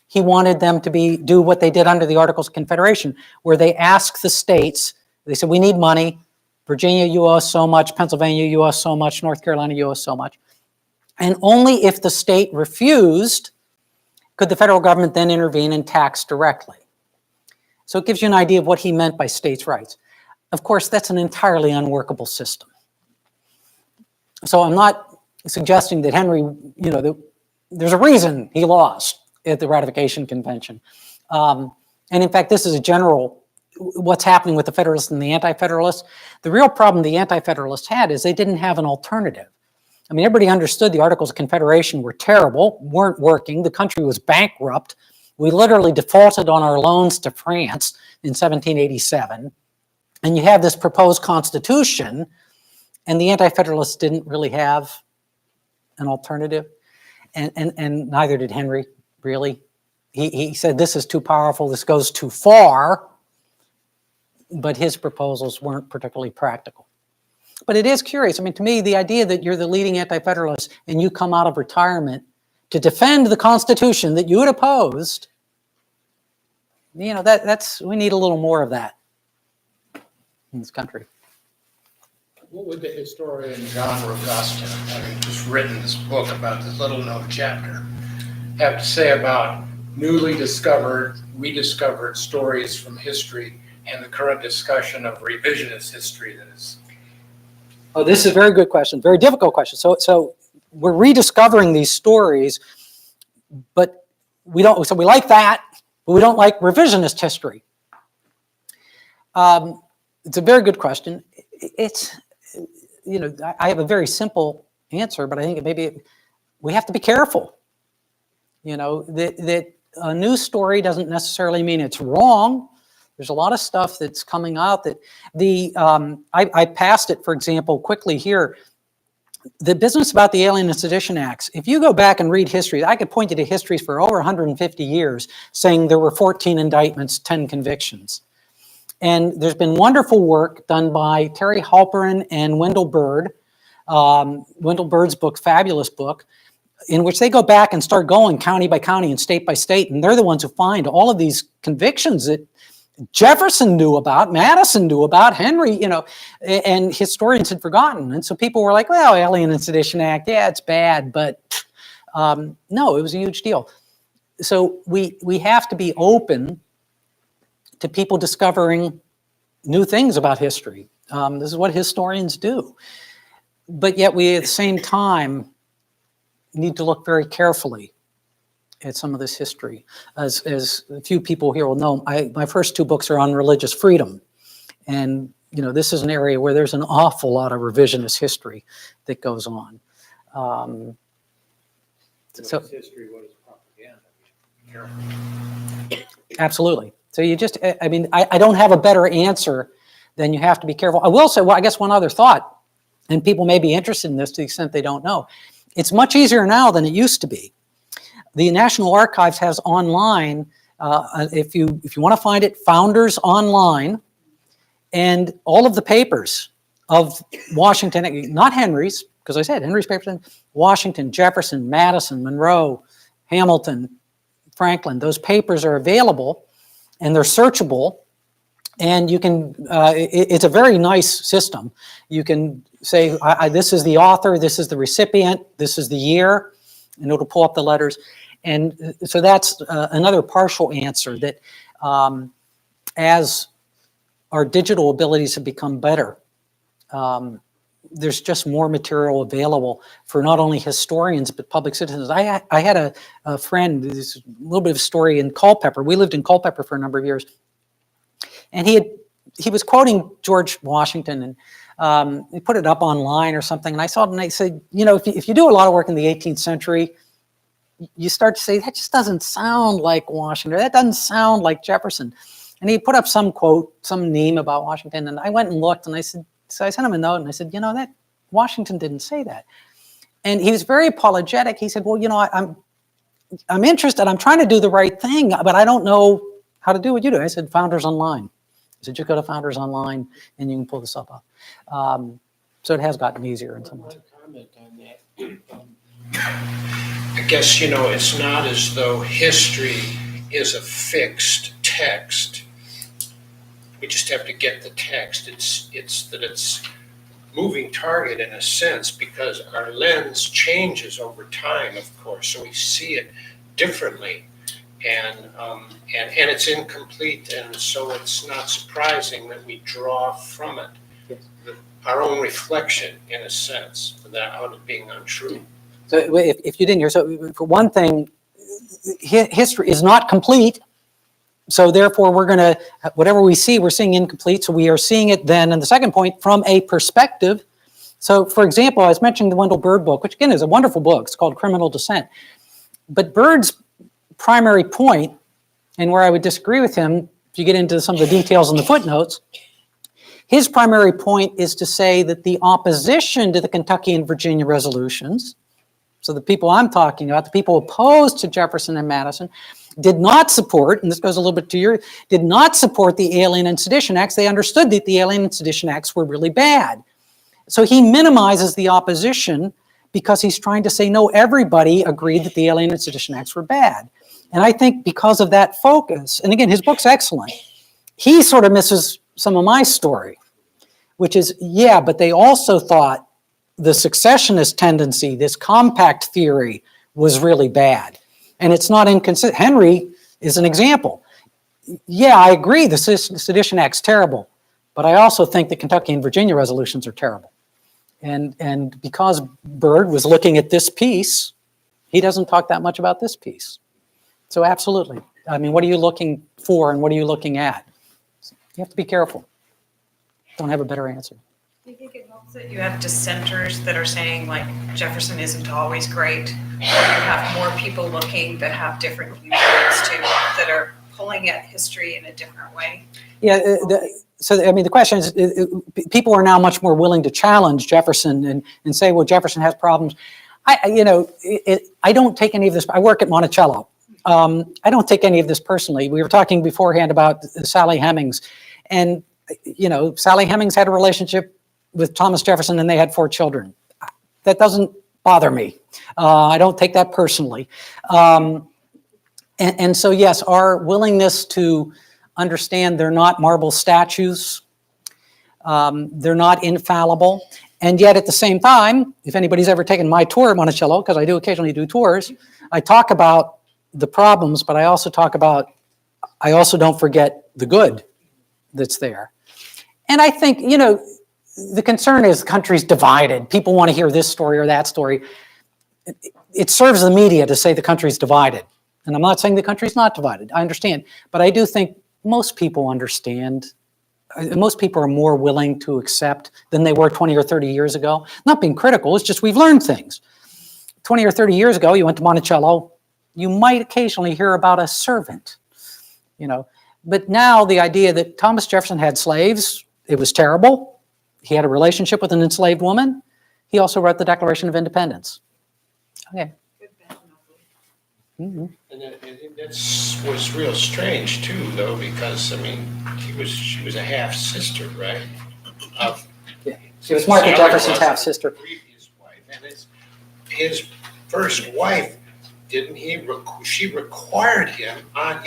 He wanted them to do what they did under the Articles of Confederation, where they asked the states, they said, we need money. Virginia, you owe us so much. Pennsylvania, you owe us so much. North Carolina, you owe us so much. And only if the state refused could the federal government then intervene and tax directly. So it gives you an idea of what he meant by states' rights. Of course, that's an entirely unworkable system. So I'm not suggesting that Henry, there's a reason he lost at the ratification convention. And in fact, this is a general, what's happening with the Federalists and the Anti-Federalists. The real problem the Anti-Federalists had is they didn't have an alternative. I mean, everybody understood the Articles of Confederation were terrible, weren't working, the country was bankrupt. We literally defaulted on our loans to France in 1787. And you have this proposed constitution, and the Anti-Federalists didn't really have an alternative, and neither did Henry, really. He said, this is too powerful, this goes too far, but his proposals weren't particularly practical. But it is curious. I mean, to me, the idea that you're the leading Anti-Federalist and you come out of retirement to defend the Constitution that you had opposed, that's we need a little more of that in this country. What would the historian John Rogostin, having just written this book about this little known chapter, have to say about newly discovered, rediscovered stories from history and the current discussion of revisionist history that is? Oh, this is a very good question, very difficult question. So we're rediscovering these stories, but we like that, but we don't like revisionist history. It's a very good question. I have a very simple answer, but I think we have to be careful. That a news story doesn't necessarily mean it's wrong. There's a lot of stuff that's coming out that I passed it, for example, quickly here. The business about the Alien and Sedition Acts, if you go back and read history, I could point you to histories for over 150 years saying there were 14 indictments, 10 convictions. And there's been wonderful work done by Terry Halperin and Wendell Bird. Wendell Bird's book, fabulous book, in which they go back and start going county by county and state by state, and they're the ones who find all of these convictions that Jefferson knew about, Madison knew about, Henry, and historians had forgotten. And so people were like, well, Alien and Sedition Act, yeah, it's bad, but no, it was a huge deal. So we have to be open to people discovering new things about history. This is what historians do. But yet we, at the same time, need to look very carefully at some of this history. As a few people here will know, my first two books are on religious freedom. And, this is an area where there's an awful lot of revisionist history that goes on. What is history, what is propaganda? Careful. Absolutely. So I don't have a better answer than you have to be careful. I will say, well, I guess one other thought, and people may be interested in this to the extent they don't know. It's much easier now than it used to be. The National Archives has online, if you want to find it, Founders Online, and all of the papers of Washington, not Henry's, because I said Henry's papers, Washington, Jefferson, Madison, Monroe, Hamilton, Franklin, those papers are available and they're searchable. And you can, it's a very nice system. You can say, this is the author, this is the recipient, this is the year, and it'll pull up the letters. And so that's another partial answer, that as our digital abilities have become better, there's just more material available for not only historians, but public citizens. I had a friend, this little bit of a story in Culpeper. We lived in Culpeper for a number of years. And he was quoting George Washington, and he put it up online or something. And I saw it and I said, if you do a lot of work in the 18th century, you start to say, that just doesn't sound like Washington. That doesn't sound like Jefferson. And he put up some quote, some meme about Washington. And I went and looked and I sent him a note and I said, that Washington didn't say that. And he was very apologetic. He said, well, I'm interested. I'm trying to do the right thing, but I don't know how to do what you do. I said, Founders Online. I said, just go to Founders Online and you can pull this up. So it has gotten easier in some ways. One comment on that. I guess, it's not as though history is a fixed text. We just have to get the text. It's that it's moving target in a sense because our lens changes over time, of course, so we see it differently, and it's incomplete, and so it's not surprising that we draw from it our own reflection, in a sense, without it being untrue. So if you didn't hear, so for one thing, history is not complete. So therefore, we're going to, whatever we see, we're seeing incomplete. So we are seeing it then, and the second point, from a perspective. So for example, I was mentioning the Wendell Bird book, which again is a wonderful book. It's called Criminal Descent. But Bird's primary point, and where I would disagree with him, if you get into some of the details in the footnotes, his primary point is to say that the opposition to the Kentucky and Virginia resolutions, so the people I'm talking about, the people opposed to Jefferson and Madison, did not support, and this goes a little bit to your, did not support the Alien and Sedition Acts. They understood that the Alien and Sedition Acts were really bad. So he minimizes the opposition because he's trying to say, no, everybody agreed that the Alien and Sedition Acts were bad. And I think because of that focus, and again, his book's excellent, he sort of misses some of my story, which is, yeah, but they also thought the successionist tendency, this compact theory, was really bad. And it's not inconsistent. Henry is an example. Yeah, I agree the Sedition Act's terrible, but I also think the Kentucky and Virginia resolutions are terrible. And because Byrd was looking at this piece, he doesn't talk that much about this piece. So absolutely. I mean, what are you looking for and what are you looking at? You have to be careful. Don't have a better answer. Do you think it helps that you have dissenters that are saying, like, Jefferson isn't always great, or you have more people looking that have different viewpoints too, that are pulling at history in a different way? Yeah, so I mean, the question is, people are now much more willing to challenge Jefferson and say, well, Jefferson has problems. I don't take any of this. I work at Monticello. I don't take any of this personally. We were talking beforehand about Sally Hemings, and Sally Hemings had a relationship with Thomas Jefferson and they had 4 children. That doesn't bother me. I don't take that personally. And so, yes, our willingness to understand they're not marble statues, they're not infallible, and yet at the same time, if anybody's ever taken my tour at Monticello, because I do occasionally do tours, I talk about the problems, but I also don't forget the good that's there. And I think, the concern is the country's divided. People want to hear this story or that story. It serves the media to say the country's divided. And I'm not saying the country's not divided. I understand. But I do think most people understand. Most people are more willing to accept than they were 20 or 30 years ago. Not being critical, it's just we've learned things. 20 or 30 years ago, you went to Monticello, you might occasionally hear about a servant, But now the idea that Thomas Jefferson had slaves, it was terrible. He had a relationship with an enslaved woman. He also wrote the Declaration of Independence. Okay. Mm-hmm. And that was real strange too, though, because she was a half sister, right? Yeah. She was Martha Jefferson's half sister. Previous wife, and his first wife, she required him on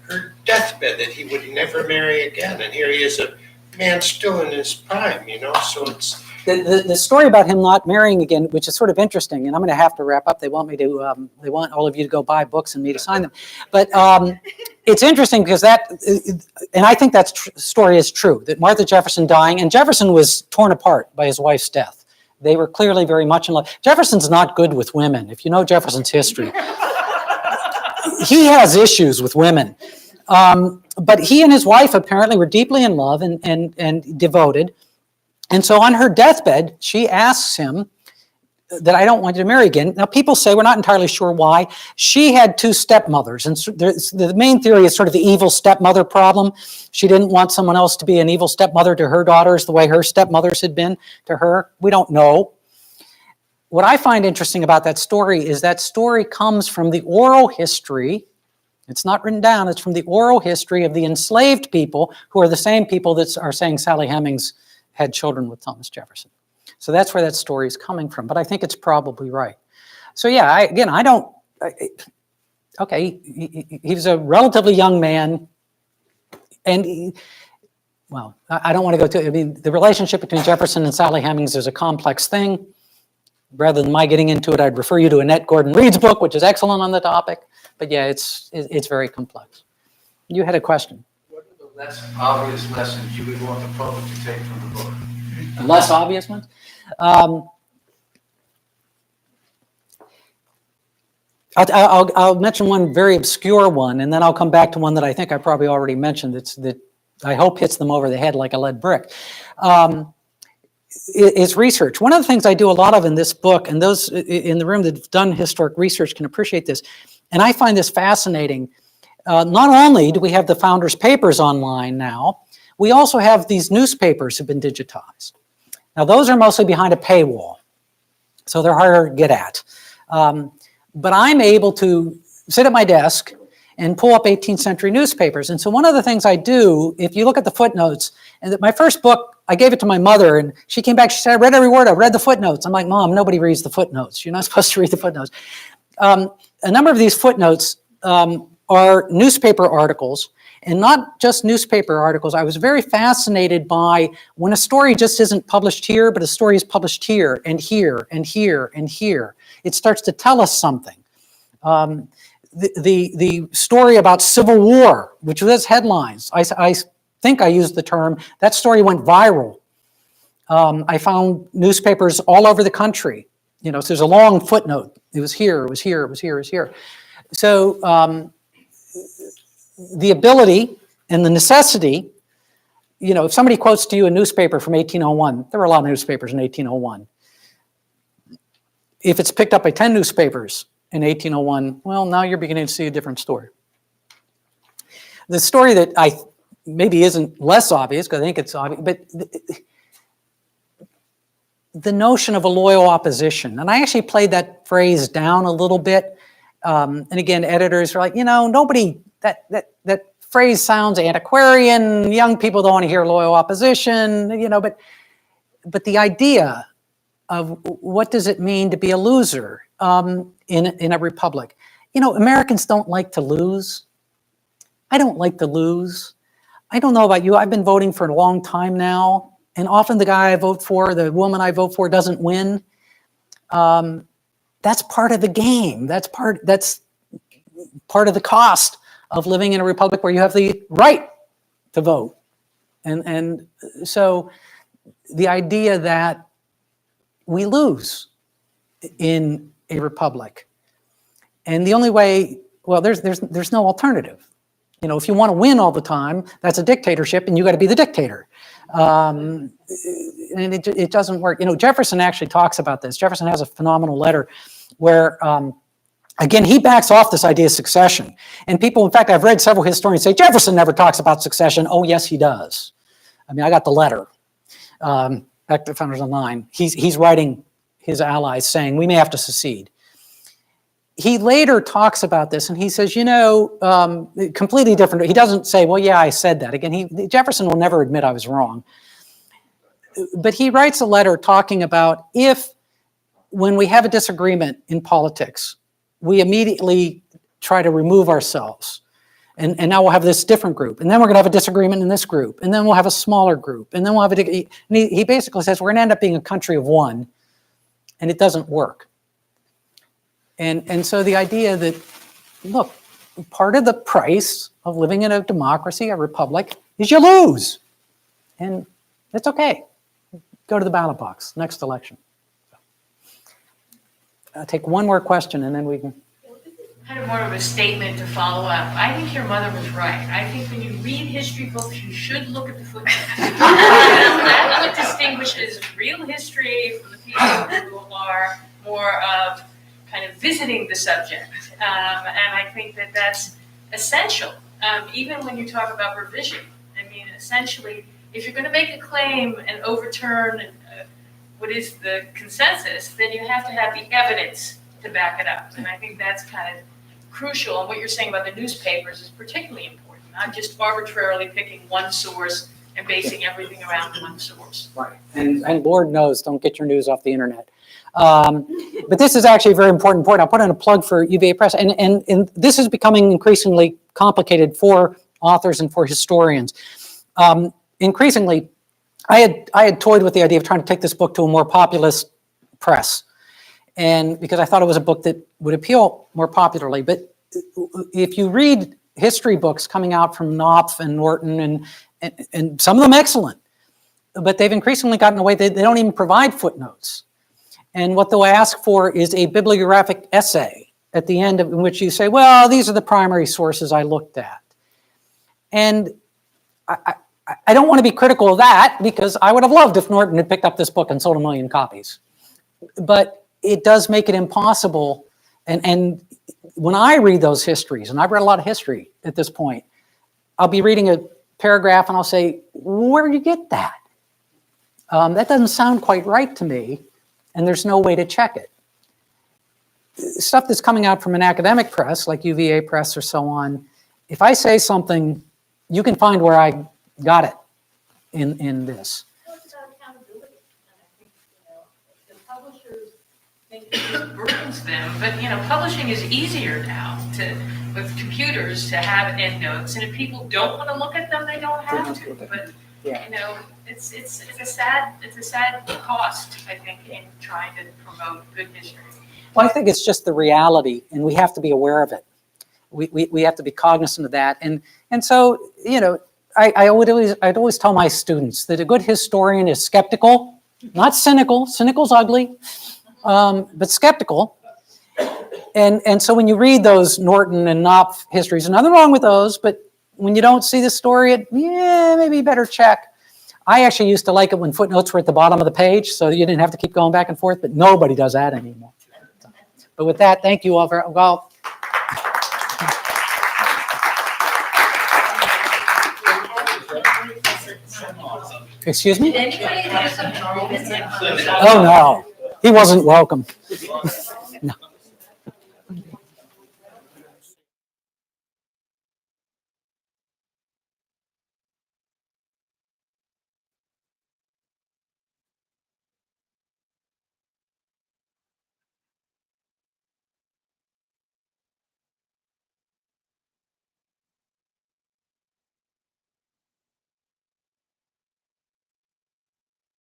her deathbed that he would never marry again, and here he is, a man still in his prime, so it's... The story about him not marrying again, which is sort of interesting, and I'm going to have to wrap up. They want me to. They want all of you to go buy books and me to sign them. But it's interesting because and I think that story is true. That Martha Jefferson dying, and Jefferson was torn apart by his wife's death. They were clearly very much in love. Jefferson's not good with women. If you know Jefferson's history, he has issues with women. But he and his wife apparently were deeply in love and devoted. And so on her deathbed, she asks him that I don't want you to marry again. Now, people say, we're not entirely sure why. She had 2 stepmothers. And the main theory is sort of the evil stepmother problem. She didn't want someone else to be an evil stepmother to her daughters the way her stepmothers had been to her. We don't know. What I find interesting about that story is that story comes from the oral history. It's not written down. It's from the oral history of the enslaved people who are the same people that are saying Sally Hemings had children with Thomas Jefferson. So that's where that story is coming from, but I think it's probably right. So yeah, okay, he was a relatively young man, and I don't want to go to, I mean, the relationship between Jefferson and Sally Hemings is a complex thing. Rather than my getting into it, I'd refer you to Annette Gordon-Reed's book, which is excellent on the topic, but yeah, it's very complex. You had a question. What are the less obvious lessons you would want the public to take from the book? The less obvious ones? I'll mention one very obscure one, and then I'll come back to one that I think I probably already mentioned that I hope hits them over the head like a lead brick. Is research. One of the things I do a lot of in this book, and those in the room that have done historic research can appreciate this, and I find this fascinating. Not only do we have the founders' papers online now, we also have these newspapers have been digitized. Now, those are mostly behind a paywall, so they're harder to get at. But I'm able to sit at my desk and pull up 18th century newspapers. And so one of the things I do, if you look at the footnotes, and my first book, I gave it to my mother, and she came back, she said, I read every word, I read the footnotes. I'm like, Mom, nobody reads the footnotes. You're not supposed to read the footnotes. A number of these footnotes are newspaper articles, and not just newspaper articles. I was very fascinated by when a story just isn't published here, but a story is published here, and here, and here, and here. It starts to tell us something. The story about Civil War, which was headlines, I think I used the term, that story went viral. I found newspapers all over the country. So there's a long footnote. It was here, it was here, it was here, it was here. So the ability and the necessity, if somebody quotes to you a newspaper from 1801, there were a lot of newspapers in 1801. If it's picked up by 10 newspapers in 1801, well, now you're beginning to see a different story. The story that I maybe isn't less obvious, because I think it's obvious, but the notion of a loyal opposition, and I actually played that phrase down a little bit, and again, editors are like, nobody, that phrase sounds antiquarian, young people don't want to hear loyal opposition, but the idea of what does it mean to be a loser in a republic. Americans don't like to lose. I don't like to lose. I don't know about you. I've been voting for a long time now, and often the guy I vote for, the woman I vote for, doesn't win. That's part of the game. That's part of the cost of living in a republic where you have the right to vote. And so the idea that we lose in a republic, and the only way, well, there's no alternative. If you want to win all the time, that's a dictatorship, and you got to be the dictator. And it doesn't work. Jefferson actually talks about this. Jefferson has a phenomenal letter where, again, he backs off this idea of succession. And people, in fact, I've read several historians say, Jefferson never talks about succession. Oh, yes, he does. I mean, I got the letter. Back to Founders Online. He's writing his allies saying, we may have to secede. He later talks about this, and he says, completely different. He doesn't say, well, yeah, I said that. Again, Jefferson will never admit I was wrong. But he writes a letter talking about when we have a disagreement in politics, we immediately try to remove ourselves. And now we'll have this different group. And then we're going to have a disagreement in this group. And then we'll have a smaller group. And then we'll have he basically says, we're going to end up being a country of one. And it doesn't work. And so the idea that, look, part of the price of living in a democracy, a republic, is you lose. And it's okay. Go to the ballot box, next election. I'll take one more question and then we can. Kind of more of a statement to follow up. I think your mother was right. I think when you read history books, you should look at the footnotes. That's what distinguishes real history from the people who are more of kind of visiting the subject. And I think that that's essential, even when you talk about revision. I mean, essentially, if you're going to make a claim and overturn what is the consensus, then you have to have the evidence to back it up. And I think that's kind of crucial. And what you're saying about the newspapers is particularly important, not just arbitrarily picking one source and basing everything around one source. Right. And Lord knows, don't get your news off the internet. But this is actually a very important point. I'll put in a plug for UVA Press. And this is becoming increasingly complicated for authors and for historians. Increasingly, I had toyed with the idea of trying to take this book to a more populist press. And because I thought it was a book that would appeal more popularly. But if you read history books coming out from Knopf and Norton, and some of them excellent, but they've increasingly gotten away, they don't even provide footnotes. And what they'll ask for is a bibliographic essay at the end in which you say, well, these are the primary sources I looked at. And I don't want to be critical of that, because I would have loved if Norton had picked up this book and sold 1 million copies. But it does make it impossible. And when I read those histories, and I've read a lot of history at this point, I'll be reading a paragraph and I'll say, where did you get that? That doesn't sound quite right to me, and there's no way to check it. Stuff that's coming out from an academic press, like UVA Press or so on, if I say something, you can find where I got it in this. It's about accountability, and I think, the publishers think it burdens them, but, publishing is easier now with computers to have endnotes, and if people don't want to look at them, they don't have to, but, it's a sad cost, I think, in trying to promote good history. Well, I think it's just the reality, and we have to be aware of it. We have to be cognizant of that. And so, I'd always tell my students that a good historian is skeptical, not cynical. Cynical's ugly, but skeptical. And so when you read those Norton and Knopf histories, there's nothing wrong with those, but when you don't see the story, maybe you better check. I actually used to like it when footnotes were at the bottom of the page, so you didn't have to keep going back and forth, but nobody does that anymore. But with that, thank you all very well. Excuse me? Did anybody have some trouble with it? Oh, no. He wasn't welcome.